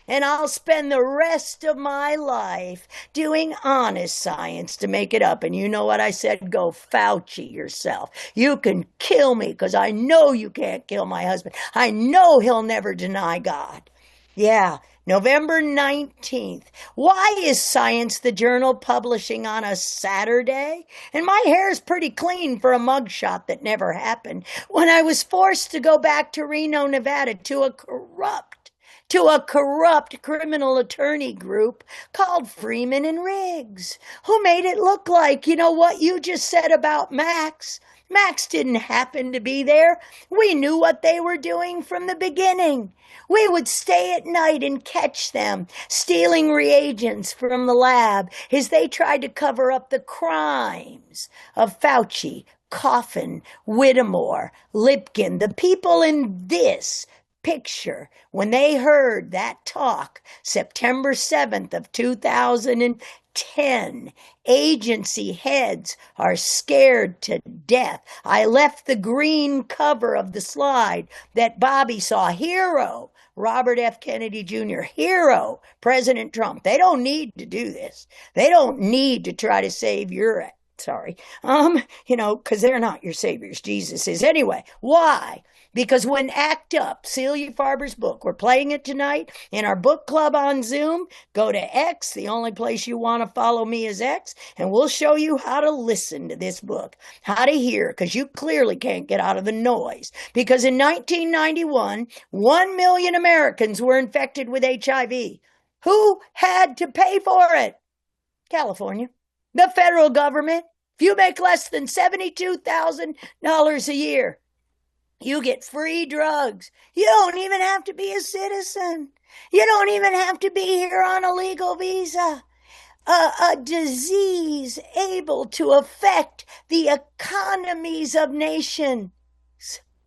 and I'll spend the rest of my life doing honest science to make it up. And you know what I said? Go Fauci yourself. You can kill me because I know you can't kill my husband. I know he'll never deny God. Yeah. November 19th. Why is Science, the journal, publishing on a Saturday? And my hair is pretty clean for a mugshot that never happened. When I was forced to go back to Reno, Nevada to a corrupt criminal attorney group called Freeman and Riggs, who made it look like, what you just said about Max. Max didn't happen to be there. We knew what they were doing from the beginning. We would stay at night and catch them stealing reagents from the lab as they tried to cover up the crimes of Fauci, Coffin, Whittemore, Lipkin, the people in this picture when they heard that talk, September 7th of 2010. Agency heads are scared to death. I left the green cover of the slide that Bobby saw. Hero, Robert F. Kennedy Jr., hero, President Trump. They don't need to do this. They don't need to try to save your, because they're not your saviors. Jesus is. Anyway, why? Because when Act Up, Celia Farber's book, we're playing it tonight in our book club on Zoom. Go to X, the only place you want to follow me is X, and we'll show you how to listen to this book, how to hear, because you clearly can't get out of the noise. Because in 1991, 1 million Americans were infected with HIV. Who had to pay for it? California. The federal government. If you make less than $72,000 a year, you get free drugs. You don't even have to be a citizen. You don't even have to be here on a legal visa. A disease able to affect the economies of nations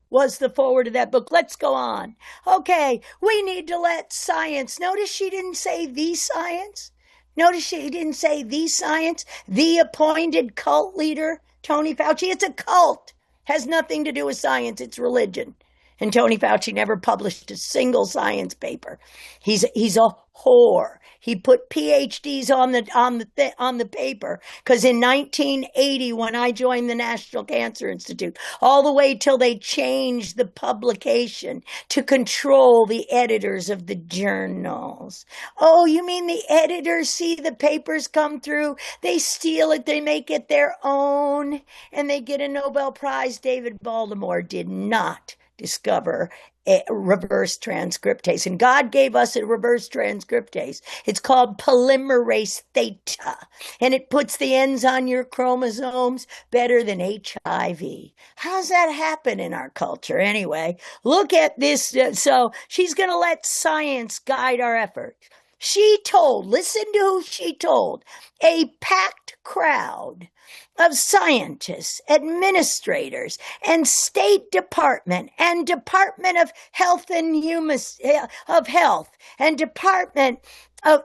was the forward of that book. Let's go on. Okay, we need to let science. Notice she didn't say the science. Notice she didn't say the science. The appointed cult leader, Tony Fauci. It's a cult. Has nothing to do with science. It's religion. And Tony Fauci never published a single science paper. He's a whore. He put PhDs on the paper because in 1980, when I joined the National Cancer Institute, all the way till they changed the publication to control the editors of the journals. Oh, you mean the editors see the papers come through? They steal it. They make it their own, and they get a Nobel Prize. David Baltimore did not discover a reverse transcriptase. And God gave us a reverse transcriptase. It's called polymerase theta. And it puts the ends on your chromosomes better than HIV. How does that happen in our culture? Anyway, look at this. So she's going to let science guide our efforts. She told, listen to who she told, a packed crowd of scientists, administrators, and State Department, and Department of Health and Health, and Department of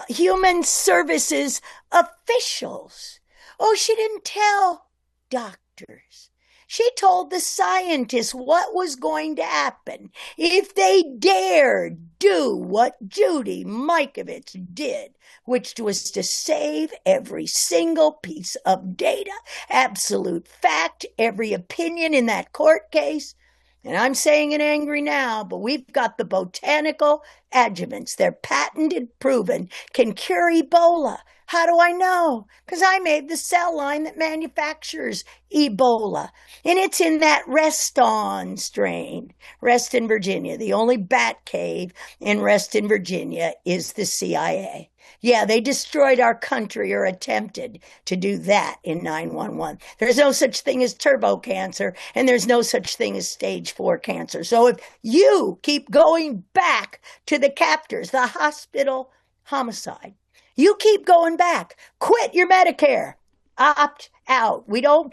Human Services officials. Oh, she didn't tell doctors. She told the scientists what was going to happen if they dared do what Judy Mikovits did, which was to save every single piece of data, absolute fact, every opinion in that court case. And I'm saying it angry now, but we've got the botanical adjuvants. They're patented, proven, can cure Ebola. How do I know? Because I made the cell line that manufactures Ebola. And it's in that Reston strain. Reston, Virginia. The only bat cave in Reston, Virginia is the CIA. Yeah, they destroyed our country or attempted to do that in 9/11. There's no such thing as turbo cancer, and there's no such thing as stage 4 cancer. So if you keep going back to the captors, the hospital homicide, you keep going back. Quit your Medicare. Opt out. We don't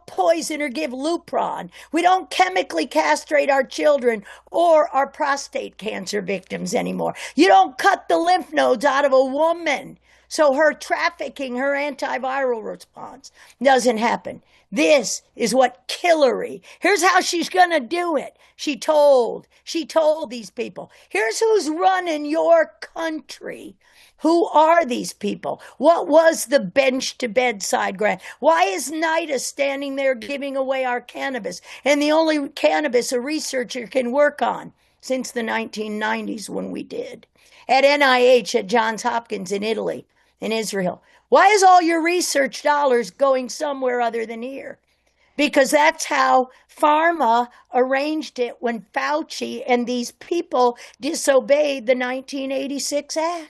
poison or give Lupron. We don't chemically castrate our children or our prostate cancer victims anymore. You don't cut the lymph nodes out of a woman so her trafficking, her antiviral response doesn't happen. This is what Hillary. Here's how she's going to do it. She told these people, here's who's running your country. Who are these people? What was the bench to bedside grant? Why is NIDA standing there giving away our cannabis? And the only cannabis a researcher can work on since the 1990s when we did. At NIH, at Johns Hopkins in Italy, in Israel. Why is all your research dollars going somewhere other than here? Because that's how pharma arranged it when Fauci and these people disobeyed the 1986 Act.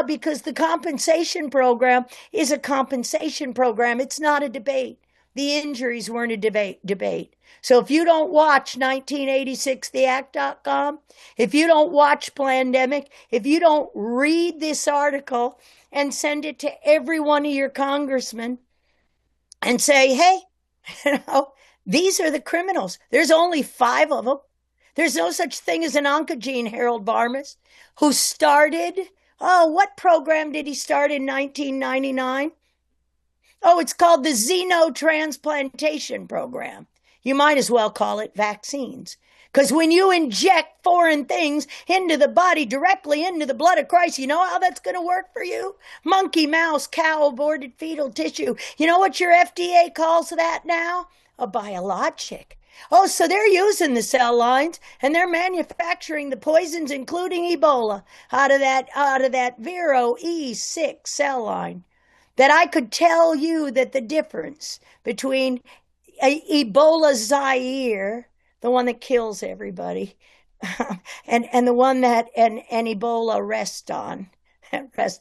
Because the compensation program is a compensation program. It's not a debate. The injuries weren't a debate. So if you don't watch 1986theact.com, if you don't watch Plandemic, if you don't read this article and send it to every one of your congressmen and say, hey, these are the criminals. There's only 5 of them. There's no such thing as an oncogene, Harold Varmus, who started, what program did he start in 1999? Oh, it's called the Xenotransplantation Program. You might as well call it vaccines. Because when you inject foreign things into the body, directly into the blood of Christ, you know how that's going to work for you? Monkey, mouse, cow, aborted fetal tissue. You know what your FDA calls that now? A biologic. Oh, so they're using the cell lines and they're manufacturing the poisons, including Ebola, out of that Vero E6 cell line. That I could tell you that the difference between Ebola Zaire, the one that kills everybody, and the one that and Ebola Rest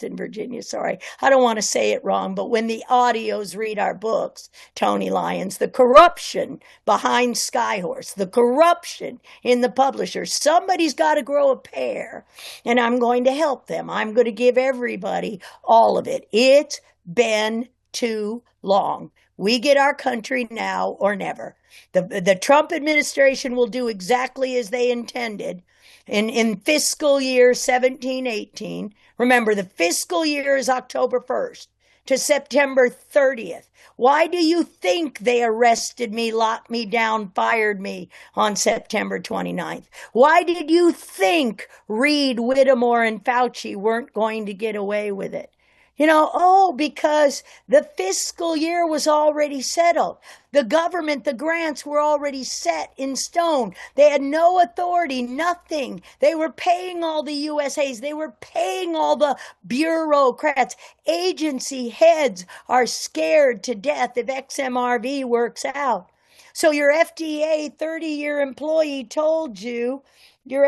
in Virginia, sorry. I don't want to say it wrong, but when the audios read our books, Tony Lyons, the corruption behind Skyhorse, the corruption in the publishers, somebody's got to grow a pair, and I'm going to help them. I'm going to give everybody all of it. It's been too long. We get our country now or never. The Trump administration will do exactly as they intended in fiscal year 17-18. Remember, the fiscal year is October 1st to September 30th. Why do you think they arrested me, locked me down, fired me on September 29th? Why did you think Reed, Whittemore, and Fauci weren't going to get away with it? Because the fiscal year was already settled. The government, the grants were already set in stone. They had no authority, nothing. They were paying all the USAs. They were paying all the bureaucrats. Agency heads are scared to death if XMRV works out. So your FDA 30-year employee told you, hey,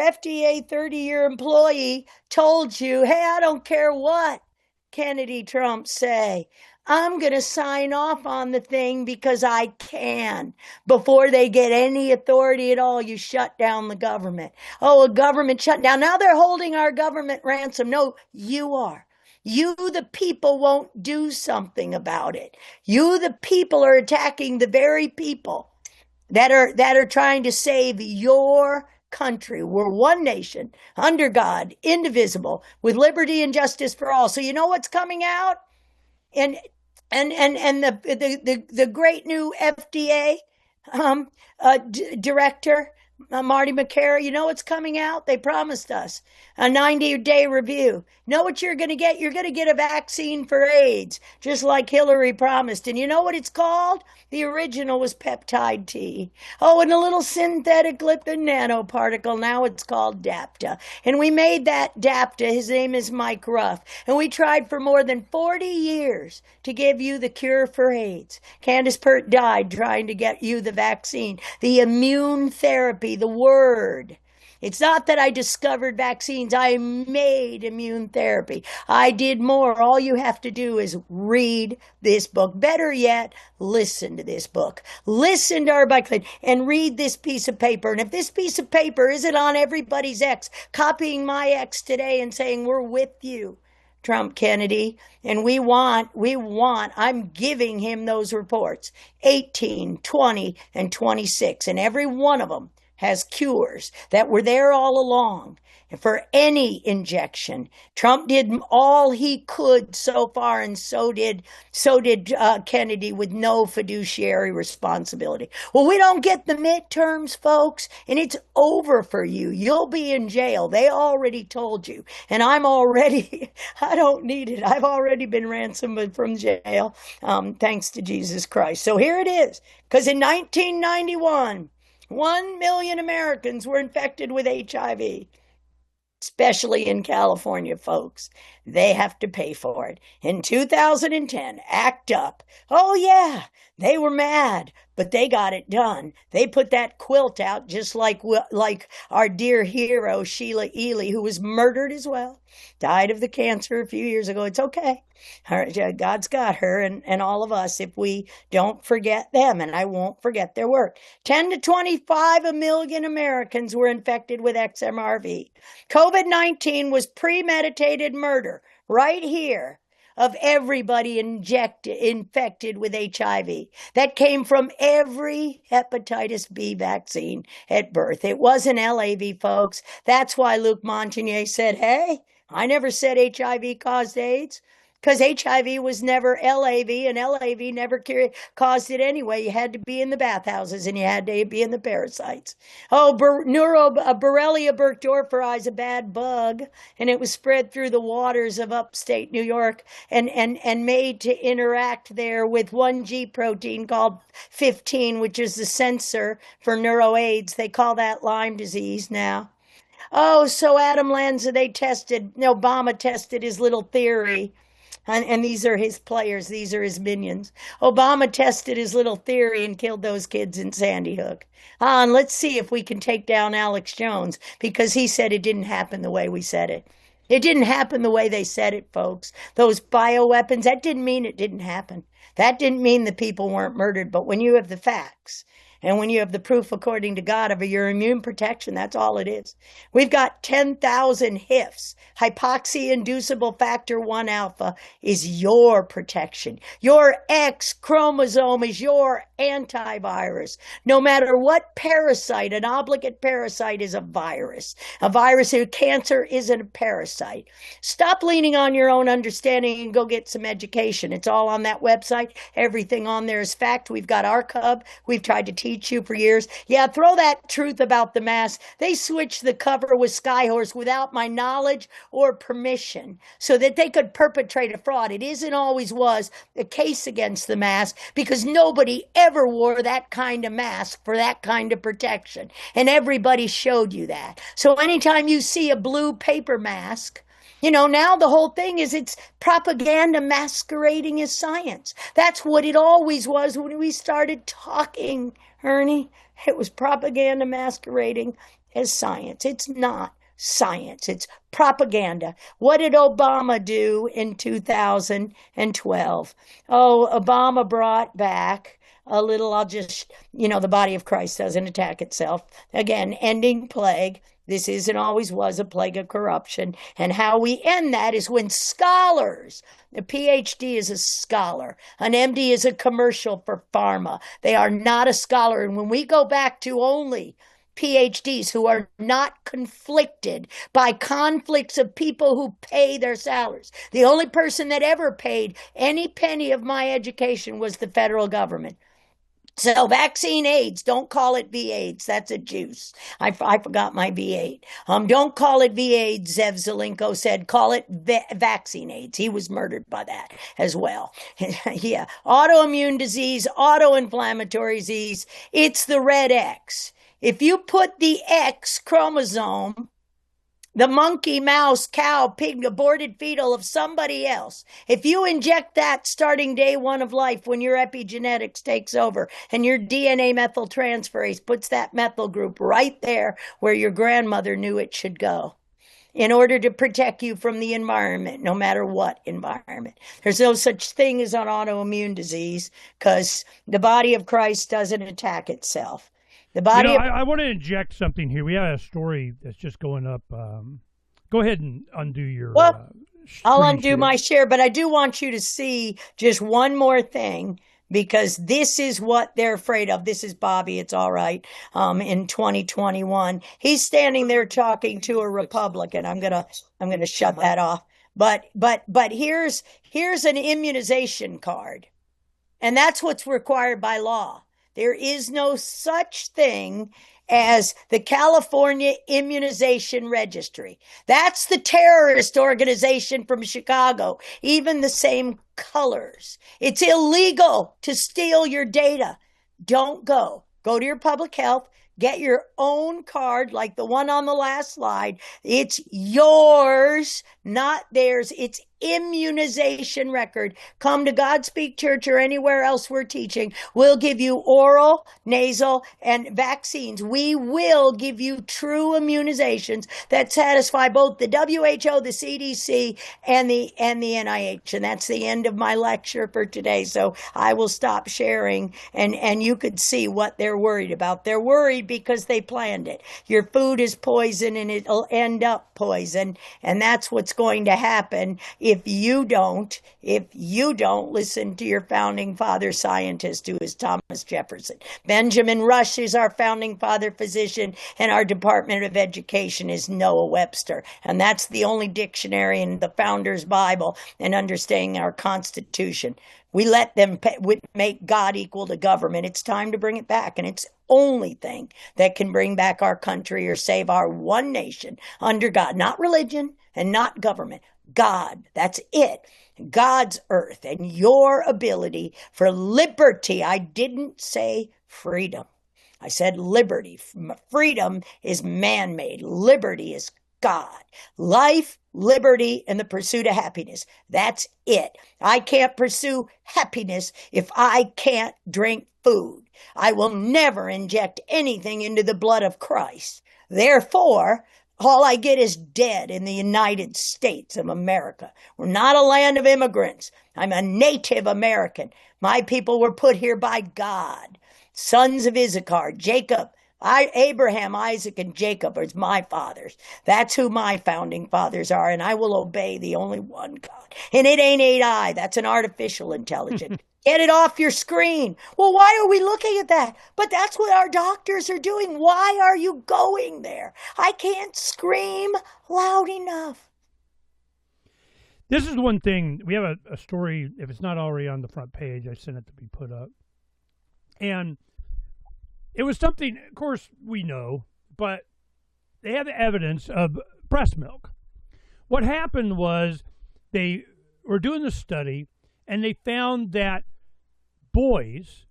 I don't care what Kennedy, Trump say. I'm going to sign off on the thing because I can. Before they get any authority at all, you shut down the government. Oh, a government shutdown. Now they're holding our government ransom. No, you are. You, the people, won't do something about it. You, the people, are attacking the very people that are trying to save your country. We're one nation, under God, indivisible, with liberty and justice for all. So you know what's coming out? And the great new FDA director, Marty McCary, you know what's coming out? They promised us a 90-day review. Know what you're going to get? You're going to get a vaccine for AIDS, just like Hillary promised. And you know what it's called? The original was peptide T. Oh, and a little synthetic lipid nanoparticle. Now it's called DAPTA. And we made that DAPTA. His name is Mike Ruff. And we tried for more than 40 years to give you the cure for AIDS. Candace Pert died trying to get you the vaccine. The immune therapy, the word. It's not that I discovered vaccines. I made immune therapy. I did more. All you have to do is read this book. Better yet, listen to this book. Listen to our bike lane and read this piece of paper. And if this piece of paper isn't on everybody's X, copying my X today and saying, we're with you, Trump, Kennedy, and we want, I'm giving him those reports, 18, 20, and 26, and every one of them has cures that were there all along for any injection. Trump did all he could so far, and so did Kennedy, with no fiduciary responsibility. Well, we don't get the midterms, folks, and it's over for you. You'll be in jail. They already told you, and I don't need it. I've already been ransomed from jail, thanks to Jesus Christ. So here it is, because in 1991, 1 million Americans were infected with HIV, especially in California, folks. They have to pay for it. In 2010, ACT UP. Oh, yeah, they were mad, but they got it done. They put that quilt out just like our dear hero, Sheila Ely, who was murdered as well, died of the cancer a few years ago. It's okay. God's got her and all of us if we don't forget them, and I won't forget their work. 10 to 25 million Americans were infected with XMRV. COVID-19 was premeditated murder right here of everybody infected with HIV. That came from every hepatitis B vaccine at birth. It wasn't LAV, folks. That's why Luc Montagnier said, hey, I never said HIV caused AIDS. Because HIV was never LAV, and LAV never caused it anyway. You had to be in the bathhouses, and you had to be in the parasites. Oh, Borrelia burgdorferi is a bad bug, and it was spread through the waters of upstate New York and made to interact there with one G protein called 15, which is the sensor for neuroAIDS. They call that Lyme disease now. Oh, so Adam Lanza, Obama tested his little theory. And these are his players. These are his minions. Obama tested his little theory and killed those kids in Sandy Hook. And let's see if we can take down Alex Jones, because he said it didn't happen the way we said it. It didn't happen the way they said it, folks. Those bioweapons, that didn't mean it didn't happen. That didn't mean the people weren't murdered. But when you have the facts, and when you have the proof according to God of your immune protection, that's all it is. We've got 10,000 HIFs. Hypoxia-inducible factor 1 alpha is your protection. Your X chromosome is your antivirus. No matter what parasite, an obligate parasite is a virus. A virus, cancer isn't a parasite. Stop leaning on your own understanding and go get some education. It's all on that website. Everything on there is fact. We've got our cub. We've tried to teach you for years. Yeah, throw that truth about the mask. They switched the cover with Skyhorse without my knowledge or permission so that they could perpetrate a fraud. It isn't always was a case against the mask, because nobody ever wore that kind of mask for that kind of protection. And everybody showed you that. So anytime you see a blue paper mask, now the whole thing is it's propaganda masquerading as science. That's what it always was when we started talking, Ernie. It was propaganda masquerading as science. It's not science. It's propaganda. What did Obama do in 2012? Oh, Obama brought back a little, the body of Christ doesn't attack itself. Again, ending plague. This is and always was a plague of corruption. And how we end that is when scholars, a PhD is a scholar, an MD is a commercial for pharma. They are not a scholar. And when we go back to only PhDs who are not conflicted by conflicts of people who pay their salaries. The only person that ever paid any penny of my education was the federal government. So vaccine AIDS, don't call it V-AIDS. That's a juice. I forgot my V8. Don't call it V-AIDS, Zev Zelenko said. Call it vaccine AIDS. He was murdered by that as well. Yeah. Autoimmune disease, autoinflammatory disease. It's the red X. If you put the X chromosome, the monkey, mouse, cow, pig, aborted fetal of somebody else, if you inject that starting day one of life when your epigenetics takes over and your DNA methyltransferase puts that methyl group right there where your grandmother knew it should go, in order to protect you from the environment, no matter what environment. There's no such thing as an autoimmune disease, because the body of Christ doesn't attack itself. I want to inject something here. We have a story that's just going up. Go ahead and undo your. Well, I'll undo my share, but I do want you to see just one more thing, because this is what they're afraid of. This is Bobby. It's all right. In 2021, he's standing there talking to a Republican. I'm gonna shut that off. But here's an immunization card, and that's what's required by law. There is no such thing as the California Immunization Registry. That's the terrorist organization from Chicago, even the same colors. It's illegal to steal your data. Don't go. Go to your public health. Get your own card, like the one on the last slide. It's yours, not theirs. It's immunization record. Come to Godspeak Church or anywhere else we're teaching. We'll give you oral, nasal, and vaccines. We will give you true immunizations that satisfy both the WHO, the CDC, and the NIH. And that's the end of my lecture for today. So I will stop sharing, and you could see what they're worried about. They're worried because they planned it. Your food is poison, and it'll end up poison. And that's what's going to happen if you don't listen to your founding father scientist, who is Thomas Jefferson. Benjamin Rush is our founding father physician, and our Department of Education is Noah Webster. And that's the only dictionary in the Founders Bible and understanding our Constitution. We let them make God equal to government. It's time to bring it back. And it's the only thing that can bring back our country or save our one nation under God. Not religion and not government. God. That's it. God's earth and your ability for liberty. I didn't say freedom. I said liberty. Freedom is man-made. Liberty is God. Life, liberty, and the pursuit of happiness. That's it. I can't pursue happiness if I can't drink food. I will never inject anything into the blood of Christ. Therefore, all I get is dead in the United States of America. We're not a land of immigrants. I'm a Native American. My people were put here by God. Sons of Issachar, Jacob, Abraham, Isaac, and Jacob are my fathers. That's who my founding fathers are, and I will obey the only one God. And it ain't AI. That's an artificial intelligence. Get it off your screen. Well, why are we looking at that? But that's what our doctors are doing. Why are you going there? I can't scream loud enough. This is one thing. We have a story, if it's not already on the front page, I sent it to be put up. And it was something, of course, we know, but they have evidence of breast milk. What happened was they were doing the study, and they found that boys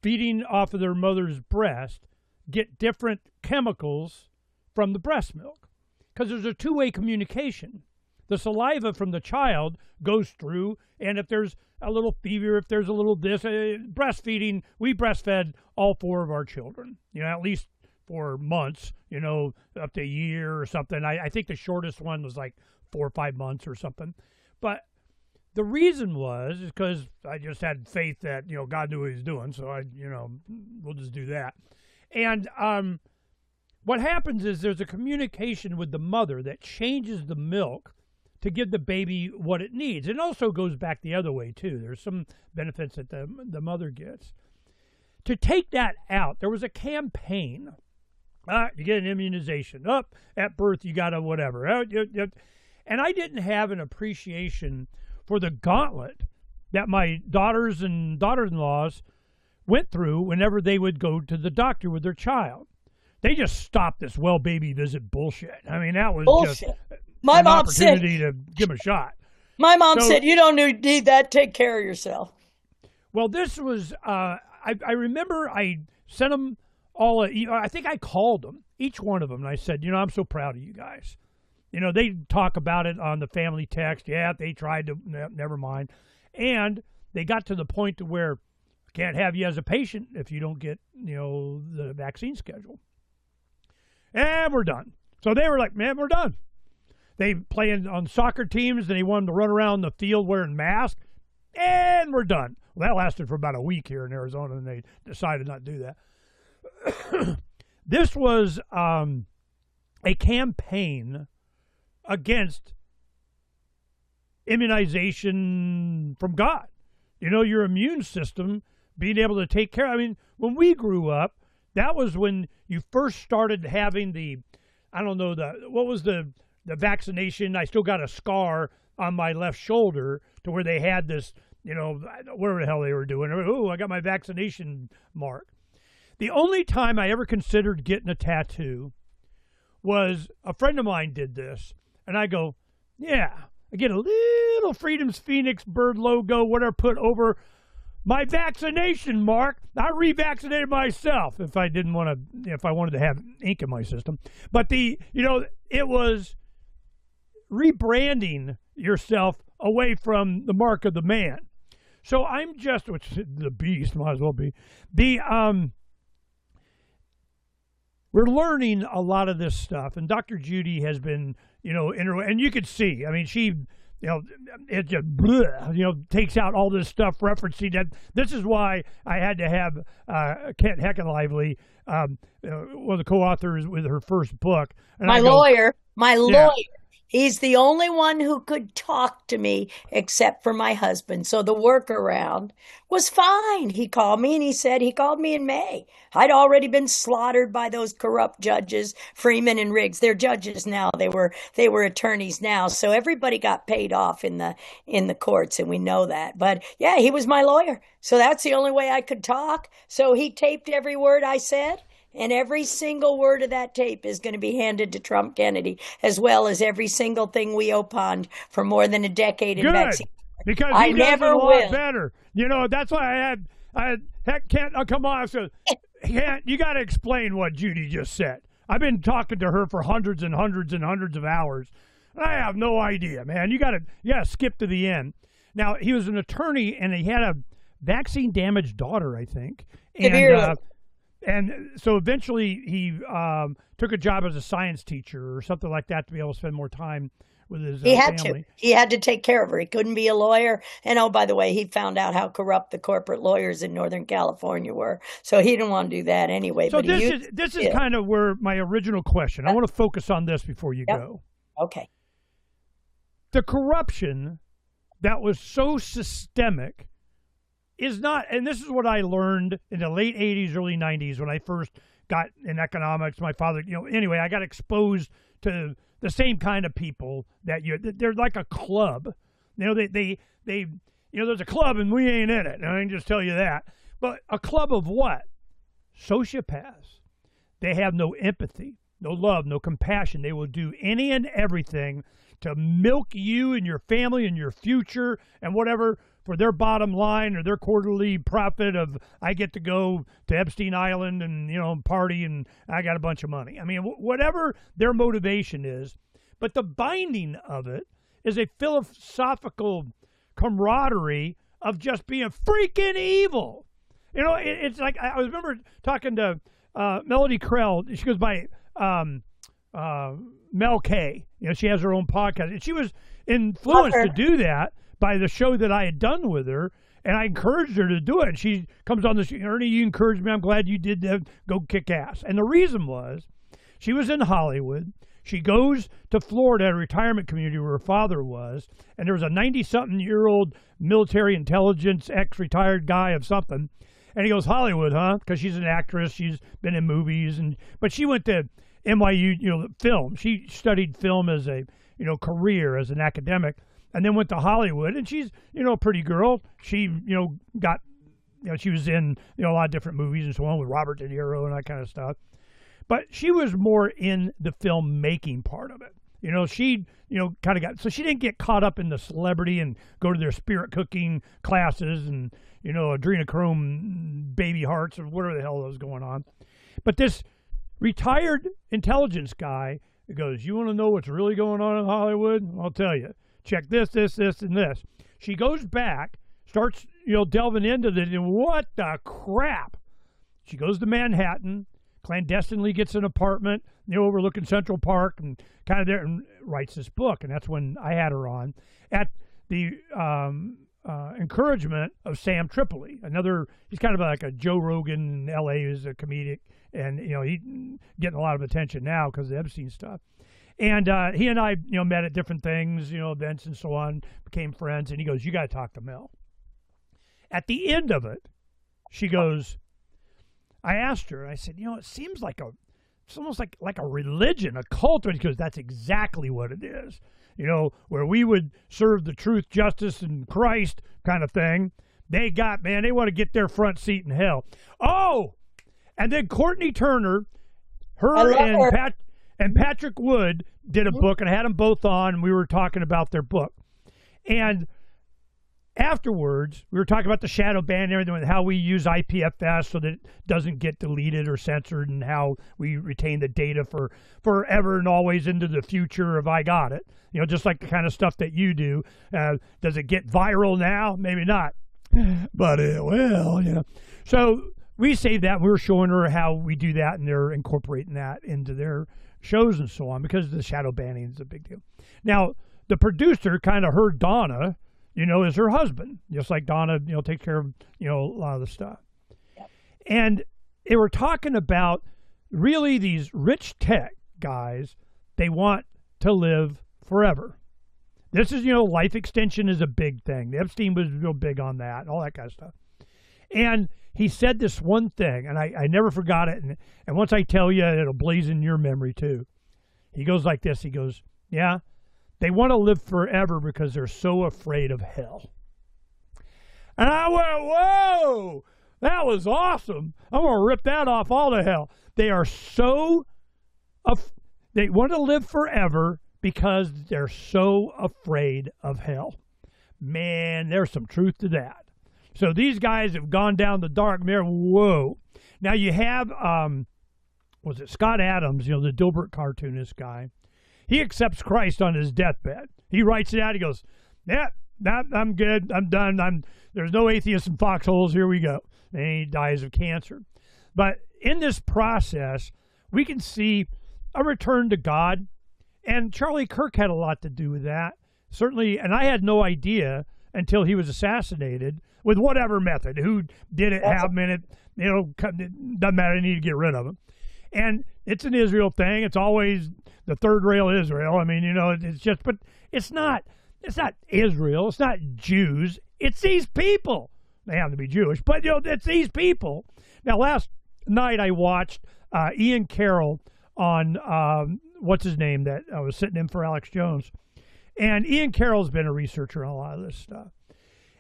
feeding off of their mother's breast get different chemicals from the breast milk because there's a two-way communication. The saliva from the child goes through, and if there's a little fever, if there's a little this, breastfeeding, we breastfed all four of our children, at least for months, up to a year or something. I think the shortest one was like 4 or 5 months or something. But the reason was because I just had faith that, God knew what he was doing. So we'll just do that. And what happens is there's a communication with the mother that changes the milk to give the baby what it needs. It also goes back the other way too. There's some benefits that the mother gets. To take that out, there was a campaign. You get an immunization. At birth you got a whatever. And I didn't have an appreciation for the gauntlet that my daughters and daughter-in-laws went through whenever they would go to the doctor with their child. They just stopped this well baby visit bullshit. I mean, that was bullshit. Just my an mom opportunity said, to give them a shot. My mom said, you don't need that. Take care of yourself. Well, this was, I remember I sent them all, I think I called them, each one of them, and I said, I'm so proud of you guys. They talk about it on the family text. Yeah, they tried to, never mind. And they got to the point to where I can't have you as a patient if you don't get, the vaccine schedule. And we're done. So they were like, man, we're done. They playing on soccer teams, and they wanted to run around the field wearing masks, and we're done. Well, that lasted for about a week here in Arizona, and they decided not to do that. This was a campaign against immunization from God. Your immune system being able to take care. I mean, when we grew up, that was when you first started having the vaccination. I still got a scar on my left shoulder to where they had this, whatever the hell they were doing. Oh, I got my vaccination mark. The only time I ever considered getting a tattoo was a friend of mine did this. And I go, yeah, I get a little Freedom's Phoenix bird logo, whatever, put over my vaccination mark. I revaccinated myself if I didn't want to, if I wanted to have ink in my system. But it was rebranding yourself away from the mark of the man. So I'm just, which the beast might as well be, we're learning a lot of this stuff, and Dr. Judy has been, and you could see, I mean, she, it just, takes out all this stuff referencing that. This is why I had to have Kent Heckenlively, one of the co-authors with her first book. And my lawyer. He's the only one who could talk to me except for my husband. So the workaround was fine. He called me and he said he called me in May. I'd already been slaughtered by those corrupt judges, Freeman and Riggs. They're judges now. They were attorneys now. So everybody got paid off in the courts, and we know that. But yeah, he was my lawyer. So that's the only way I could talk. So he taped every word I said. And every single word of that tape is going to be handed to Trump Kennedy, as well as every single thing we opined for more than a decade in Good, Mexico. because I he does never a lot will. better. That's why heck, can't come on. So, you got to explain what Judy just said. I've been talking to her for hundreds and hundreds and hundreds of hours. I have no idea, man. You got to skip to the end. Now, he was an attorney, and he had a vaccine-damaged daughter, I think. Severely. And so eventually he took a job as a science teacher or something like that to be able to spend more time with his family. He had to take care of her. He couldn't be a lawyer. And oh, by the way, he found out how corrupt the corporate lawyers in Northern California were. So he didn't want to do that anyway. So but this is kind of where my original question. I want to focus on this before you go. Okay. The corruption that was so systemic is not, and this is what I learned in the late 80s, early 90s when I first got in economics. My father, anyway, I got exposed to the same kind of people they're like a club. They there's a club and we ain't in it. And I can just tell you that. But a club of what? Sociopaths. They have no empathy, no love, no compassion. They will do any and everything to milk you and your family and your future and whatever for their bottom line or their quarterly profit of I get to go to Epstein Island and party and I got a bunch of money. I mean, whatever their motivation is, but the binding of it is a philosophical camaraderie of just being freaking evil. It's like I remember talking to Melody Krell. She goes by Mel K. She has her own podcast, and she was influenced to do that by the show that I had done with her, and I encouraged her to do it. And she comes on the show, Ernie, you encouraged me. I'm glad you did that. Go kick ass. And the reason was she was in Hollywood. She goes to Florida, a retirement community where her father was, and there was a 90-something-year-old military intelligence ex-retired guy of something. And he goes, Hollywood, huh? Because she's an actress. She's been in movies. But she went to NYU, film. She studied film as a, career, as an academic. And then went to Hollywood, and she's, a pretty girl. She, got, she was in, a lot of different movies and so on with Robert De Niro and that kind of stuff. But she was more in the filmmaking part of it. She, kind of got, so she didn't get caught up in the celebrity and go to their spirit cooking classes and, adrenochrome baby hearts or whatever the hell was going on. But this retired intelligence guy goes, you want to know what's really going on in Hollywood? I'll tell you. Check this, and this. She goes back, starts, delving into this, and what the crap? She goes to Manhattan, clandestinely gets an apartment, overlooking Central Park, and kind of there, and writes this book. And that's when I had her on at the encouragement of Sam Tripoli. He's kind of like a Joe Rogan in L.A. who's a comedic, and he's getting a lot of attention now because of the Epstein stuff. And he and I, met at different things, events and so on, became friends. And he goes, you got to talk to Mel. At the end of it, she goes, I asked her, I said, it seems like it's almost like a religion, a cult. And he goes, that's exactly what it is. Where we would serve the truth, justice, and Christ kind of thing. They want to get their front seat in hell. Oh, and then Courtney Turner, and Patrick Wood did a book, and I had them both on, and we were talking about their book. And afterwards, we were talking about the shadow ban and everything, and how we use IPFS so that it doesn't get deleted or censored, and how we retain the data for forever and always into the future if I got it. Just like the kind of stuff that you do. Does it get viral now? Maybe not. But it will, So we saved that. We were showing her how we do that, and they're incorporating that into their shows and so on, because the shadow banning is a big deal. Now, the producer kind of heard Donna, is her husband, just like Donna, takes care of, a lot of the stuff. Yep. And they were talking about really these rich tech guys, they want to live forever. This is, life extension is a big thing. Epstein was real big on that and all that kind of stuff. And he said this one thing, and I never forgot it. And once I tell you, it'll blaze in your memory too. He goes like this. He goes, yeah, they want to live forever because they're so afraid of hell. And I went, whoa, that was awesome. I'm going to rip that off all to hell. They are they want to live forever because they're so afraid of hell. Man, there's some truth to that. So these guys have gone down the dark mirror. Whoa. Now you have, was it Scott Adams, the Dilbert cartoonist guy. He accepts Christ on his deathbed. He writes it out. He goes, yeah, I'm good. I'm done. There's no atheists in foxholes. Here we go. And he dies of cancer. But in this process, we can see a return to God. And Charlie Kirk had a lot to do with that. Certainly, and I had no idea until he was assassinated with whatever method. Who did it, how minute, it doesn't matter, I need to get rid of him. And it's an Israel thing. It's always the third rail Israel. I mean, it's just, but it's not Israel. It's not Jews. It's these people. They happen to be Jewish, but it's these people. Now, last night I watched Ian Carroll on, what's his name, that I was sitting in for Alex Jones. And Ian Carroll's been a researcher on a lot of this stuff.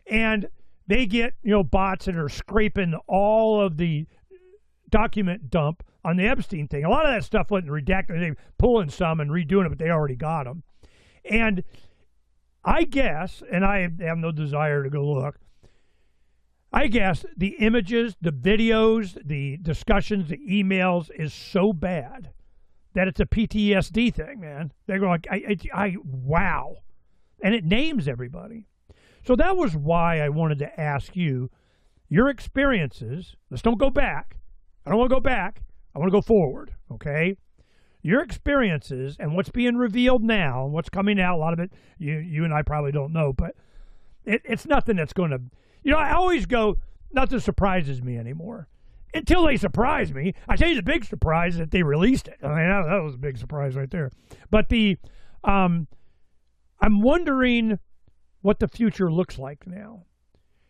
And they get, bots that are scraping all of the document dump on the Epstein thing. A lot of that stuff wasn't redacted. They're pulling some and redoing it, but they already got them. And I guess, and I have no desire to go look, I guess the images, the videos, the discussions, the emails is so bad that it's a PTSD thing, man. They're going, wow. And it names everybody. So that was why I wanted to ask you your experiences. Let's don't go back. I don't want to go back. I want to go forward, okay? Your experiences and what's being revealed now and what's coming out, a lot of it you and I probably don't know, but it's nothing that's going to, I always go, nothing surprises me anymore. Until they surprise me. I tell you the big surprise is that they released it. I mean, that was a big surprise right there. But I'm wondering what the future looks like now.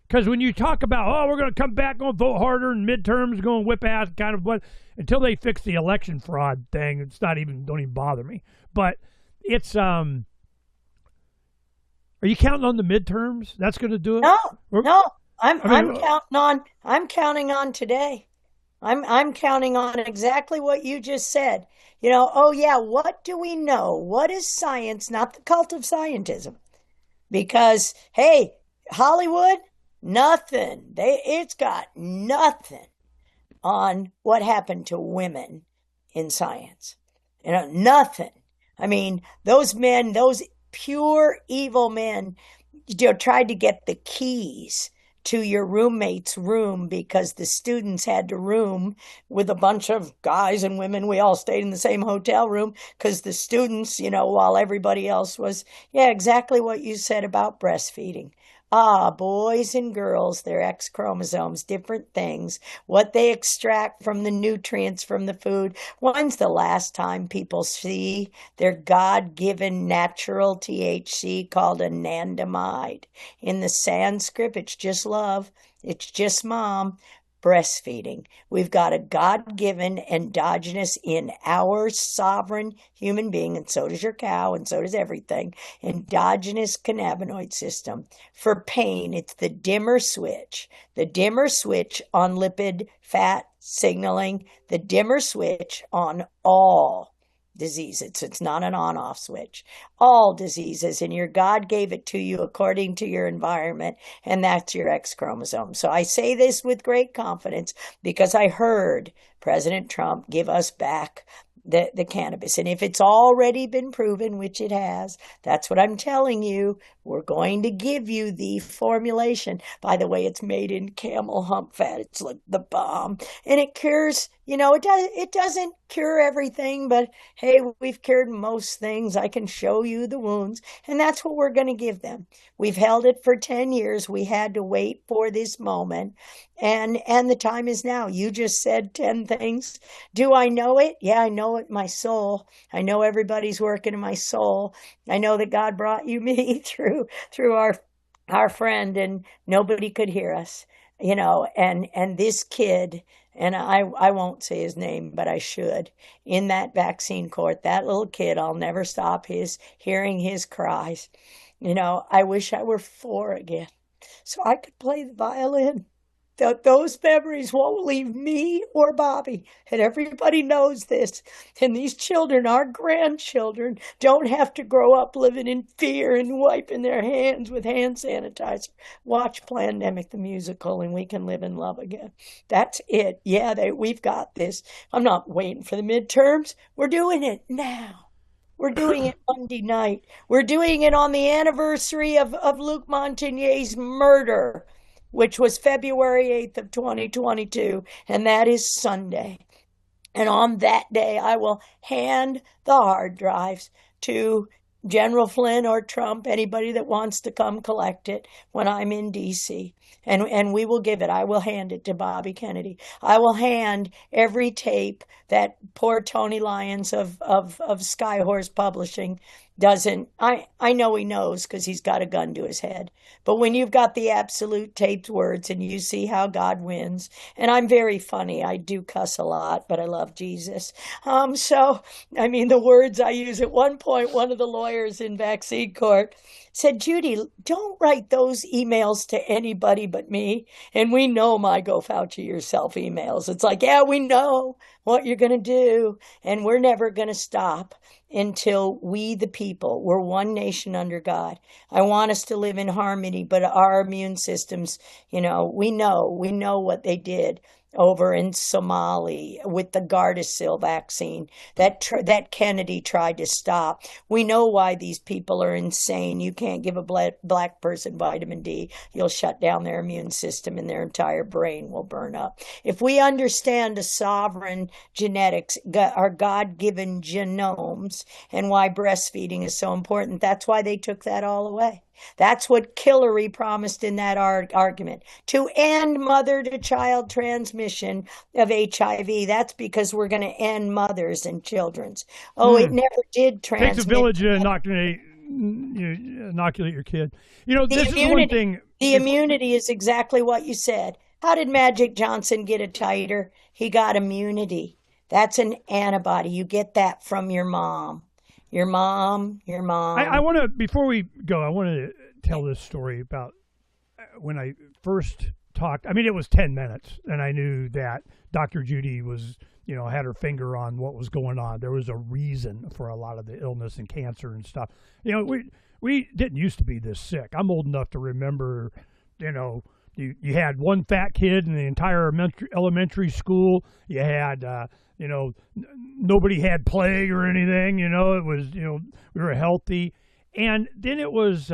Because when you talk about, we're going to come back, going to vote harder in midterms, going to whip ass, kind of what, until they fix the election fraud thing, don't even bother me. But it's, are you counting on the midterms? That's going to do it? No. I'm counting on today. I'm counting on exactly what you just said. What do we know? What is science, not the cult of scientism? Because, hey, Hollywood, nothing. It's got nothing on what happened to women in science. Nothing. I mean, those men, those pure evil men, tried to get the keys to your roommate's room because the students had to room with a bunch of guys and women. We all stayed in the same hotel room because the students, while everybody else was, exactly what you said about breastfeeding. Boys and girls, their X chromosomes, different things, what they extract from the nutrients from the food. When's the last time people see their God-given natural THC called anandamide? In the Sanskrit, it's just love. It's just mom. Breastfeeding. We've got a God-given endogenous in our sovereign human being, and so does your cow, and so does everything, endogenous cannabinoid system. For pain, it's the dimmer switch. The dimmer switch on lipid fat signaling, the dimmer switch on all diseases. It's not an on-off switch. All diseases, and your God gave it to you according to your environment, and that's your X chromosome. So I say this with great confidence because I heard President Trump give us back the cannabis. And if it's already been proven, which it has, that's what I'm telling you. We're going to give you the formulation. By the way, it's made in camel hump fat. It's like the bomb. And it cures, it doesn't cure everything, but hey, we've cured most things. I can show you the wounds. And that's what we're going to give them. We've held it for 10 years. We had to wait for this moment. And the time is now. You just said 10 things. Do I know it? Yeah, I know it in my soul. I know everybody's working in my soul. I know that God brought you me through our friend, and nobody could hear us, and this kid, and I won't say his name, but I should, in that vaccine court, that little kid, I'll never stop hearing his cries. I wish I were 4 again so I could play the violin. Those memories won't leave me or Bobby, and everybody knows this. And these children, our grandchildren, don't have to grow up living in fear and wiping their hands with hand sanitizer. Watch Plandemic the musical, and we can live in love again. That's it. Yeah, we've got this. I'm not waiting for the midterms. We're doing it now. We're doing it Monday night. We're doing it on the anniversary of Luc Montagnier's murder, which was February 8th of 2022, and that is Sunday. And on that day, I will hand the hard drives to General Flynn or Trump, anybody that wants to come collect it when I'm in D.C. And we will give it. I will hand it to Bobby Kennedy. I will hand every tape that poor Tony Lyons of Skyhorse Publishing doesn't. I know he knows because he's got a gun to his head. But when you've got the absolute taped words and you see how God wins, and I'm very funny. I do cuss a lot, but I love Jesus. The words I use, at one point, one of the lawyers in vaccine court said, Judy, don't write those emails to anybody but me. And we know my Go Fauci Yourself emails. It's like, yeah, we know what you're going to do. And we're never going to stop until we, the people, we're one nation under God. I want us to live in harmony, but our immune systems, we know what they did over in Somalia with the Gardasil vaccine that Kennedy tried to stop. We know why these people are insane. You can't give a black person vitamin D. You'll shut down their immune system and their entire brain will burn up. If we understand the sovereign genetics, our God-given genomes, and why breastfeeding is so important, that's why they took that all away. That's what Hillary promised in that argument, to end mother-to-child transmission of HIV. That's because we're going to end mothers and children's. It never did transmit. Takes a village to inoculate your kid. This is one thing. The immunity is exactly what you said. How did Magic Johnson get a titer? He got immunity. That's an antibody. You get that from your mom. Your mom. I want to, before we go, I want to tell this story about when I first talked. It was 10 minutes, and I knew that Dr. Judy was, had her finger on what was going on. There was a reason for a lot of the illness and cancer and stuff. We didn't used to be this sick. I'm old enough to remember, you had one fat kid in the entire elementary school. You had, nobody had plague or anything. It was, we were healthy. And then it was,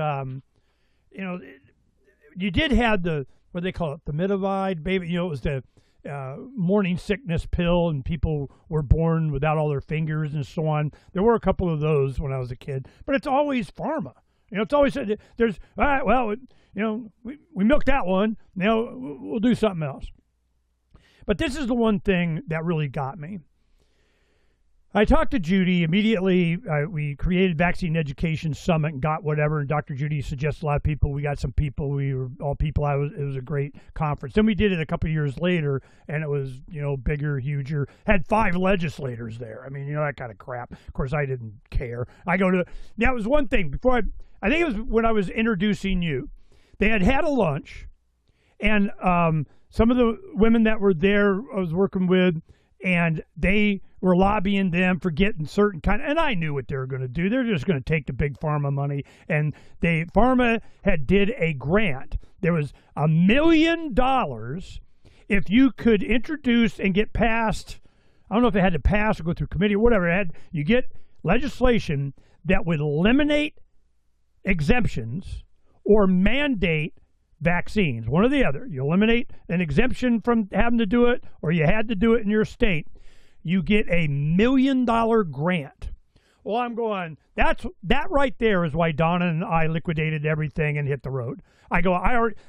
you did have what they call it, the Mikovits, baby. It was the morning sickness pill, and people were born without all their fingers and so on. There were a couple of those when I was a kid, but it's always pharma. It's always, there's, all right, well, we milked that one. Now we'll do something else. But this is the one thing that really got me. I talked to Judy immediately. We created Vaccine Education Summit and got whatever. And Dr. Judy suggested a lot of people. We got some people. We were all people. It was a great conference. Then we did it a couple of years later, and it was bigger, huger. Had 5 legislators there. That kind of crap. Of course, I didn't care. That was one thing before I think it was when I was introducing you. They had a lunch, and some of the women that were there I was working with, and they were lobbying them for getting certain and I knew what they were going to do. They're just going to take the big pharma money, and pharma did a grant. There was $1 million if you could introduce and get passed. I don't know if it had to pass or go through committee or whatever. You get legislation that would eliminate exemptions or mandate vaccines, one or the other. You eliminate an exemption from having to do it, or you had to do it in your state. you get $1 million grant. Well, I'm going, that right there is why Donna and I liquidated everything and hit the road. I go,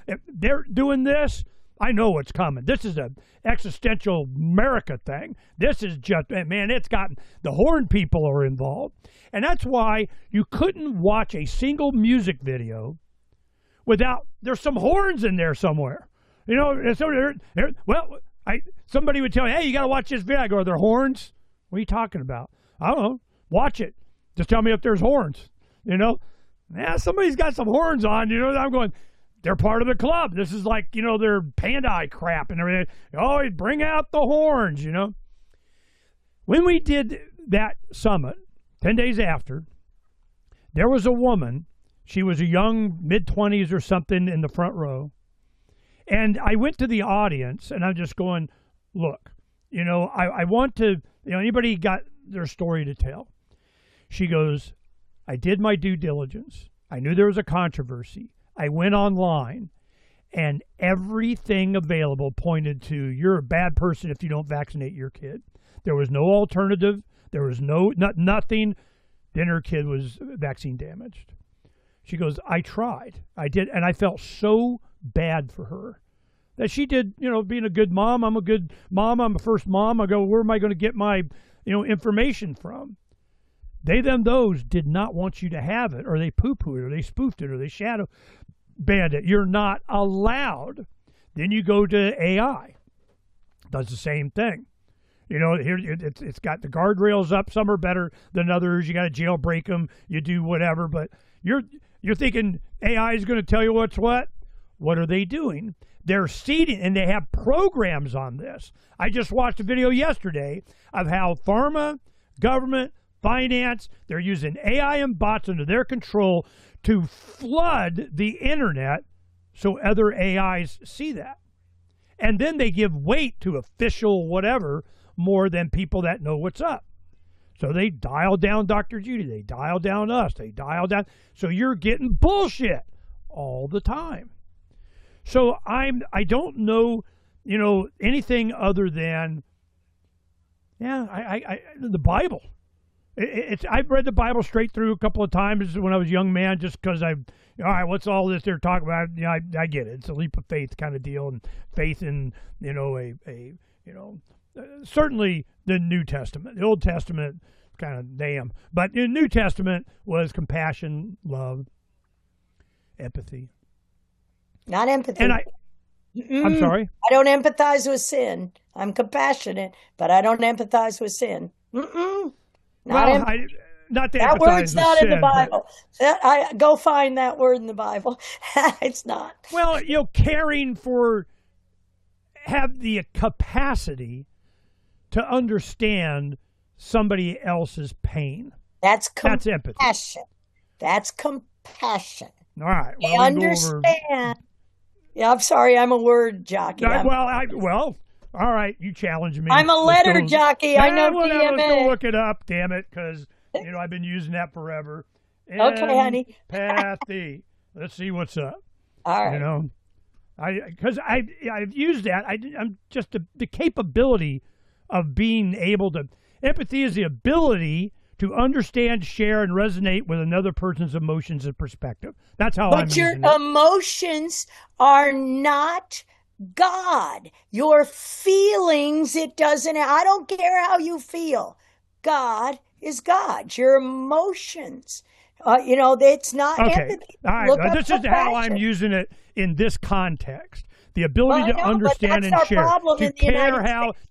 if they're doing this, I know what's coming. This is an existential America thing. This is just, man, it's gotten, the horn people are involved. And that's why you couldn't watch a single music video without, there's some horns in there somewhere. You know, somebody would tell me, hey, you got to watch this video. I go, are there horns? What are you talking about? I don't know. Watch it. Just tell me if there's horns. You know, yeah, somebody's got some horns on. You know, I'm going, they're part of the club. This is like, you know, their panda crap and everything. Oh, bring out the horns, you know. When we did that summit, 10 days after, there was a woman. She was a young mid-20s or something in the front row. And I went to the audience, and I'm just going, look, you know, I want to, you know, anybody got their story to tell? She goes, I did my due diligence. I knew there was a controversy. I went online, and everything available pointed to you're a bad person if you don't vaccinate your kid. There was no alternative. There was nothing. Then her kid was vaccine damaged. She goes, I tried. I did, and I felt so bad for her that she did, you know, being a good mom. I'm a good mom. I'm a first mom. I go, where am I going to get my, you know, information from? They, them, those did not want you to have it, or they poo-pooed it, or they spoofed it, or they shadow banned it. You're not allowed. Then you go to AI. Does the same thing. You know, here it's got the guardrails up. Some are better than others. You got to jailbreak them. You do whatever, but you're thinking AI is going to tell you what's what. What are they doing? They're seeding, and they have programs on this. I just watched a video yesterday of how pharma, government, finance, they're using AI and bots under their control to flood the internet so other AIs see that. And then they give weight to official whatever more than people that know what's up. So they dial down Dr. Judy. They dial down us. They dial down. So you're getting bullshit all the time. So I don't know, you know, anything other than, the Bible. I've read the Bible straight through a couple of times when I was a young man, just because all right, what's all this they're talking about? You know, I get it. It's a leap of faith kind of deal, and faith in, you know, certainly the New Testament. The Old Testament, kind of damn. But the New Testament was compassion, love, empathy. Not empathy. And I'm sorry? I don't empathize with sin. I'm compassionate, but I don't empathize with sin. Not to that word's not sin, in the Bible. I go find that word in the Bible. It's not. Well, you know, caring for, have the capacity to understand somebody else's pain. That's compassion. Empathy. That's compassion. All right. Well, I understand. Yeah, I'm sorry. I'm a word jockey. All right, you challenge me. I'm a letter jockey. I know DMA. Let's go look it up, damn it, because, you know, I've been using that forever. Okay, honey. Empathy. Let's see what's up. All right. You know, because I've used that. I'm just the capability of being able to. Empathy is the ability to understand, share, and resonate with another person's emotions and perspective. That's how I'm using it. But your emotions are not God. Your feelings, I don't care how you feel. God is God. Your emotions, it's not empathy. All right. This is how I'm using it in this context. The ability to understand and share,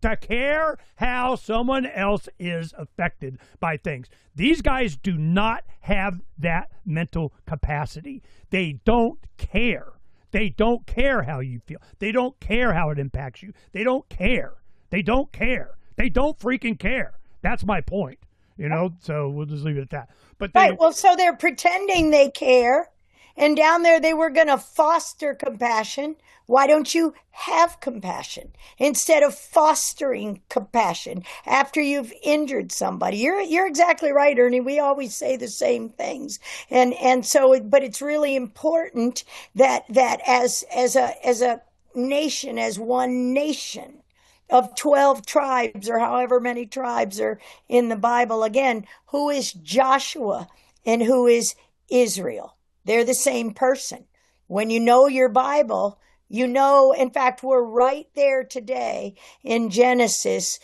to care how someone else is affected by things. These guys do not have that mental capacity. They don't care. They don't care how you feel. They don't care how it impacts you. They don't care. They don't care. They don't freaking care. That's my point. You know, so we'll just leave it at that. But so they're pretending they care. And down there, they were going to foster compassion. Why don't you have compassion instead of fostering compassion after you've injured somebody? You're exactly right, Ernie. We always say the same things, and so, but it's really important that as a nation, as one nation, of 12 tribes or however many tribes are in the Bible. Again, who is Joshua and who is Israel? They're the same person. When you know your Bible, you know, in fact, we're right there today in Genesis,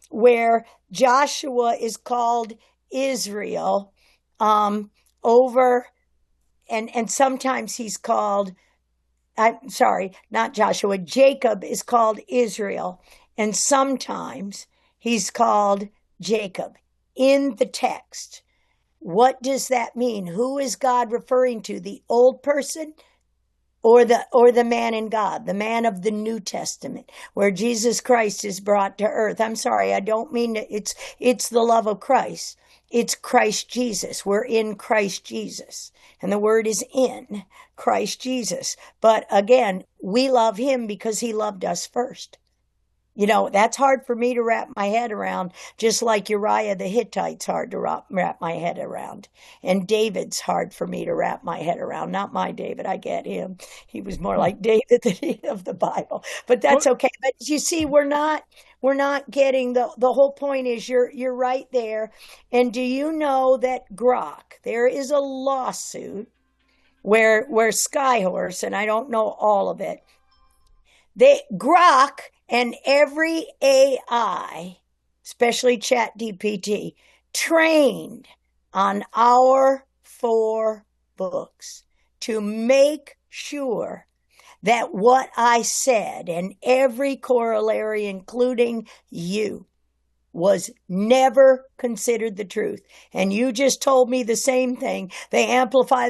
where Joshua is called Israel, over, and sometimes he's called, I'm sorry, not Joshua, Jacob is called Israel, and sometimes he's called Jacob in the text. What does that mean? Who is God referring to? The old person or the man in God, the man of the New Testament, where Jesus Christ is brought to earth? I'm sorry, I don't mean to, it's the love of Christ. It's Christ Jesus. We're in Christ Jesus. And the word is in Christ Jesus. But again, we love him because he loved us first. You know, that's hard for me to wrap my head around, just like Uriah the Hittite's hard to wrap my head around. And David's hard for me to wrap my head around. Not my David, I get him. He was more like David of the Bible. But that's okay. But you see, we're not getting the whole point is you're right there. And do you know that Grok, there is a lawsuit where Skyhorse, and I don't know all of it, Grok and every AI, especially ChatGPT, trained on our 4 books to make sure that what I said and every corollary, including you, was never considered the truth. And you just told me the same thing. They amplify.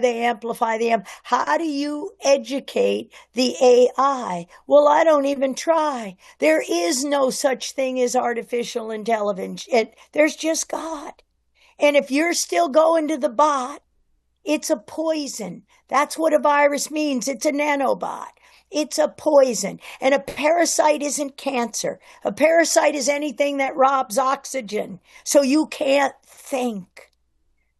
How do you educate the AI? Well, I don't even try. There is no such thing as artificial intelligence. There's just God. And if you're still going to the bot, it's a poison. That's what a virus means. It's a nanobot. It's a poison. And a parasite isn't cancer. A parasite is anything that robs oxygen, so you can't think.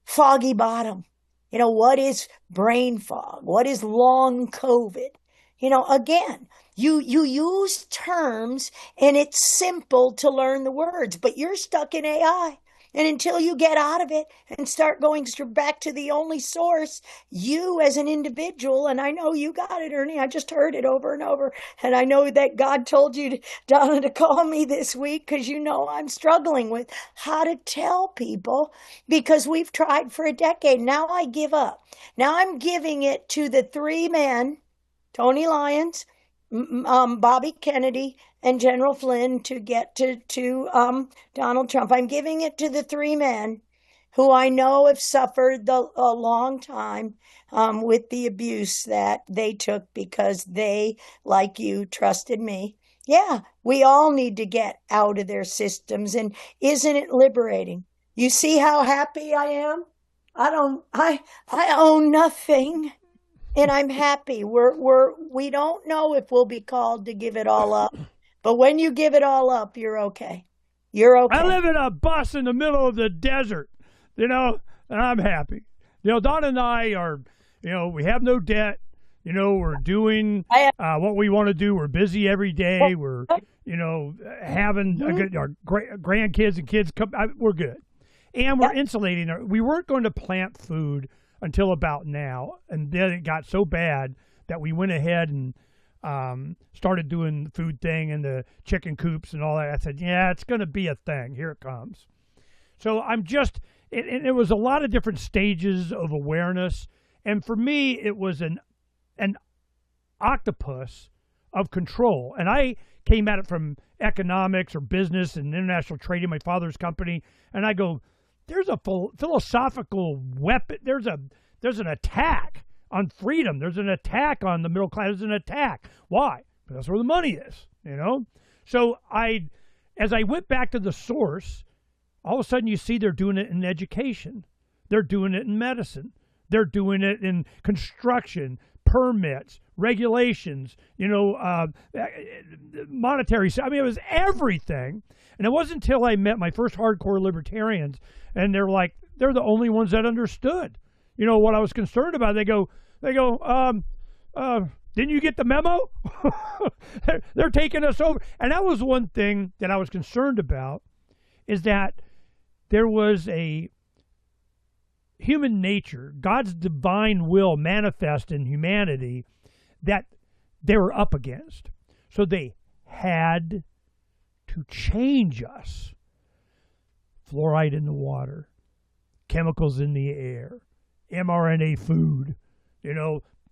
Foggy bottom. You know, what is brain fog? What is long COVID? You know, again, you use terms and it's simple to learn the words, but you're stuck in AI. And until you get out of it and start going back to the only source, you as an individual, and I know you got it, Ernie, I just heard it over and over. And I know that God told you, Donna, to call me this week because you know I'm struggling with how to tell people, because we've tried for a decade. Now I give up. Now I'm giving it to the 3 men, Tony Lyons, Bobby Kennedy, and General Flynn, to get to Donald Trump. I'm giving it to the 3 men who I know have suffered a long time with the abuse that they took because they, like you, trusted me. Yeah, we all need to get out of their systems. And isn't it liberating? You see how happy I am? I own nothing. And I'm happy. We don't know if we'll be called to give it all up. But when you give it all up, you're okay. You're okay. I live in a bus in the middle of the desert, you know, and I'm happy. You know, Don and I are, you know, we have no debt. You know, we're doing what we want to do. We're busy every day. We're, you know, having our grandkids and kids come. We're good. And we're insulating. We weren't going to plant food until about now, and then it got so bad that we went ahead and started doing the food thing and the chicken coops and all that. I said, yeah, it's going to be a thing. Here it comes. So I'm just, it was a lot of different stages of awareness, and for me, it was an octopus of control. And I came at it from economics or business and international trading, my father's company, and I go, there's a philosophical weapon. There's an attack on freedom. There's an attack on the middle class. There's an attack. Why? Because that's where the money is, you know? So as I went back to the source, all of a sudden you see they're doing it in education. They're doing it in medicine. They're doing it in construction, permits, regulations, you know, monetary. I mean, it was everything. And it wasn't until I met my first hardcore libertarians, and they're the only ones that understood, you know, what I was concerned about. They go, Didn't you get the memo? They're taking us over. And that was one thing that I was concerned about, is that there was a human nature, God's divine will manifest in humanity that they were up against. So they had to change us. Fluoride in the water, chemicals in the air, mRNA food,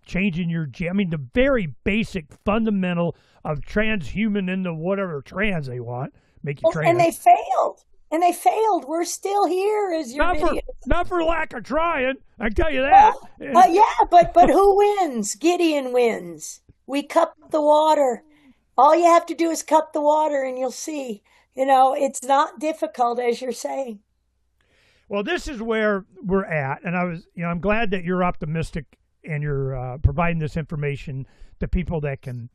changing your gene. I mean, the very basic fundamental of transhuman into whatever trans they want. Make you trans. And they failed. And they failed. We're still here as your not for lack of trying. I can tell you that. But who wins? Gideon wins. We cup the water. All you have to do is cup the water and you'll see. It's not difficult, as you're saying. Well, this is where we're at. And I'm glad that you're optimistic and you're providing this information to people that can,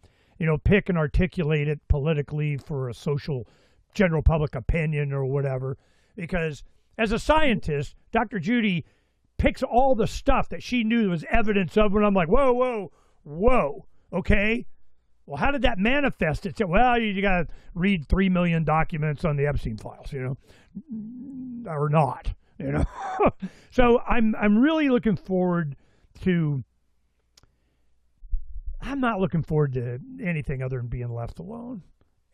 pick and articulate it politically for a social general public opinion or whatever. Because as a scientist, Dr. Judy picks all the stuff that she knew was evidence of when I'm like, whoa, okay. Well, how did that manifest itself? Well, you got to read 3 million documents on the Epstein files, or not, So I'm really looking forward to. I'm not looking forward to anything other than being left alone.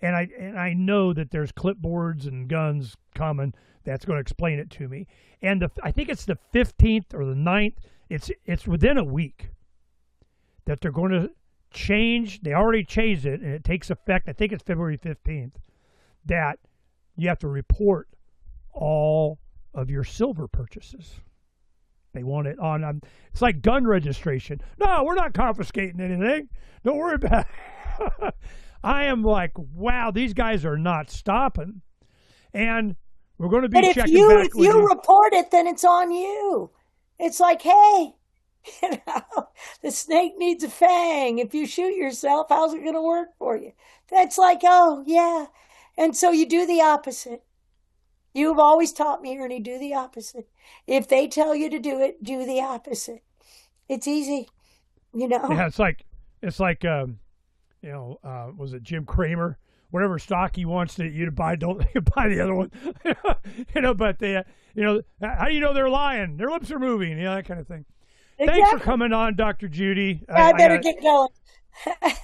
And I know that there's clipboards and guns coming that's going to explain it to me. And I think it's the 15th or the 9th. It's within a week that they're going to change. They already changed it, and it takes effect. I think it's February 15th, that you have to report all of your silver purchases. They want it on. It's like gun registration. No, we're not confiscating anything. Don't worry about it. I am like, wow, these guys are not stopping. And we're going to be checking back. But if you report it, then it's on you. It's like, hey, the snake needs a fang. If you shoot yourself, how's it going to work for you? That's like, oh, yeah. And so you do the opposite. You've always taught me, Ernie, do the opposite. If they tell you to do it, do the opposite. It's easy, Yeah, it's like, was it Jim Cramer? Whatever stock he wants you to buy, don't buy the other one. But how do you know they're lying? Their lips are moving, that kind of thing. Exactly. Thanks for coming on, Dr. Judy. I better get going.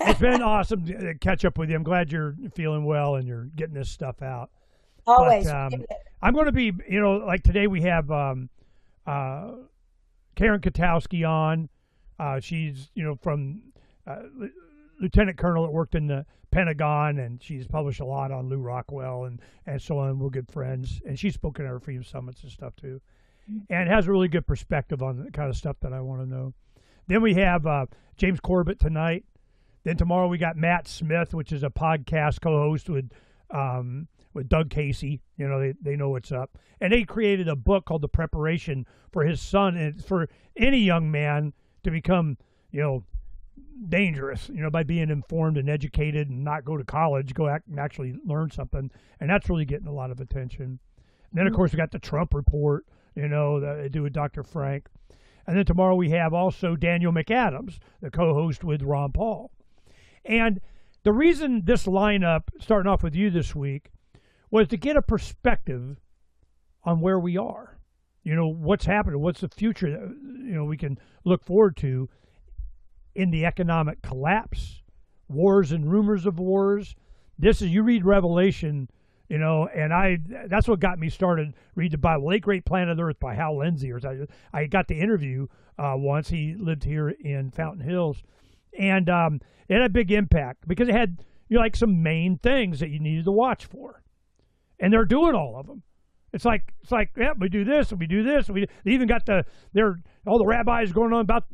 It's been awesome to catch up with you. I'm glad you're feeling well and you're getting this stuff out. Always. But, I'm going to be, like today we have Karen Katowski on. She's, from Lieutenant Colonel that worked in the Pentagon, and she's published a lot on Lew Rockwell and so on. We're good friends. And she's spoken at our Freedom Summits and stuff too. And has a really good perspective on the kind of stuff that I want to know. Then we have James Corbett tonight. Then tomorrow we got Matt Smith, which is a podcast co-host with Doug Casey. They know what's up. And they created a book called The Preparation for his son, and it's for any young man to become, dangerous, by being informed and educated and not go to college, go and actually learn something. And that's really getting a lot of attention. And then, of course, we got the Trump report, that they do with Dr. Frank. And then tomorrow we have also Daniel McAdams, the co-host with Ron Paul. And the reason this lineup, starting off with you this week, was to get a perspective on where we are. What's happening, what's the future that, we can look forward to in the economic collapse, wars and rumors of wars. You read Revelation, and that's what got me started read the Bible. Late Great Planet Earth by Hal Lindsey. I got to interview once. He lived here in Fountain Hills. And it had a big impact because it had some main things that you needed to watch for. And they're doing all of them. It's like yeah, we do this and we do this. They even got all the rabbis going on about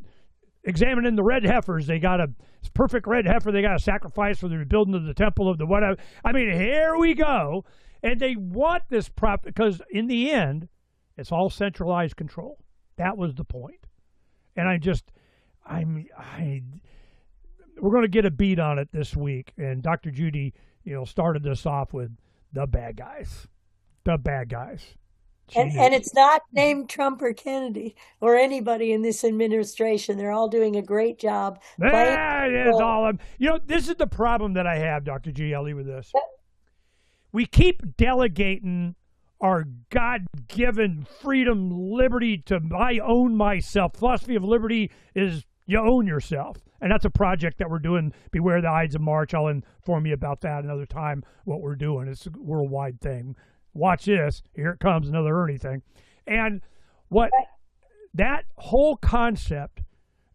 examining the red heifers. They got a perfect red heifer. They got a sacrifice for the rebuilding of the temple of the whatever. I mean, here we go. And they want this because in the end, it's all centralized control. That was the point. And we're going to get a beat on it this week. And Dr. Judy, started this off with the bad guys. The bad guys. She knew. And it's not named Trump or Kennedy or anybody in this administration. They're all doing a great job playing. It's all. This is the problem that I have, Dr. G. I'll leave with this. We keep delegating our God-given freedom, liberty to I own myself. Philosophy of liberty is you own yourself. And that's a project that we're doing. Beware the Ides of March. I'll inform you about that another time, what we're doing. It's a worldwide thing. Watch this. Here it comes, another Ernie thing. And what that whole concept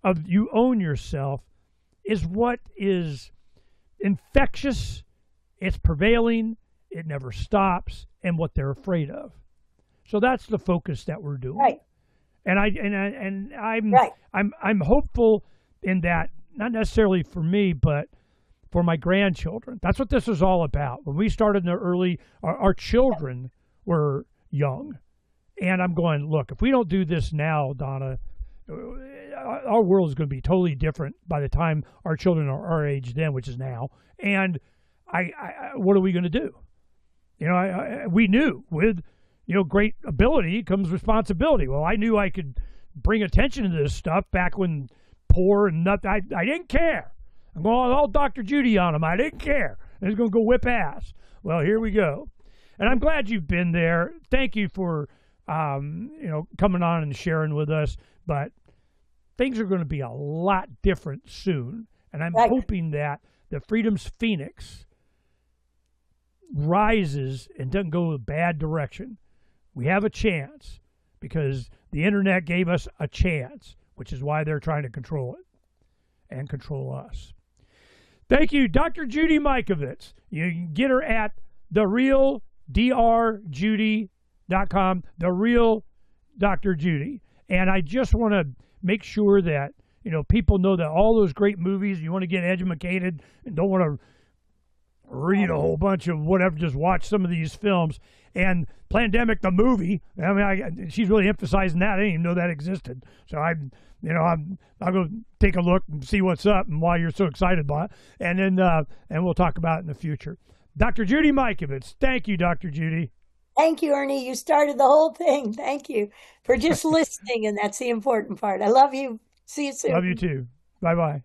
of you own yourself is what is infectious. It's prevailing. It never stops, and what they're afraid of. So that's the focus that we're doing. Right. And I'm hopeful in that, not necessarily for me, but for my grandchildren. That's what this is all about. When we started in the early, our children were young. And I'm going, look, if we don't do this now, Donna, our world is going to be totally different by the time our children are our age then, which is now. And what are we going to do? We knew with, great ability comes responsibility. Well, I knew I could bring attention to this stuff back when poor and nothing. I didn't care. I'm going all Dr. Judy on them. I didn't care. I was going to go whip ass. Well, here we go. And I'm glad you've been there. Thank you for, coming on and sharing with us. But things are going to be a lot different soon. And I'm hoping that the Freedom's Phoenix rises and doesn't go a bad direction. We have a chance because the internet gave us a chance, which is why they're trying to control it and control us. Thank you, Dr. Judy Mikovits. You can get her at therealdrjudy.com, the real Dr. Judy. And I just want to make sure that people know that all those great movies, you want to get educated and don't want to read a whole bunch of whatever, just watch some of these films. And Plandemic, the movie, she's really emphasizing that. I didn't even know that existed. So I'll go take a look and see what's up and why you're so excited about it. And then and we'll talk about it in the future. Dr. Judy Mikovits. Thank you, Dr. Judy. Thank you, Ernie. You started the whole thing. Thank you for just listening, and that's the important part. I love you. See you soon. Love you too. Bye-bye.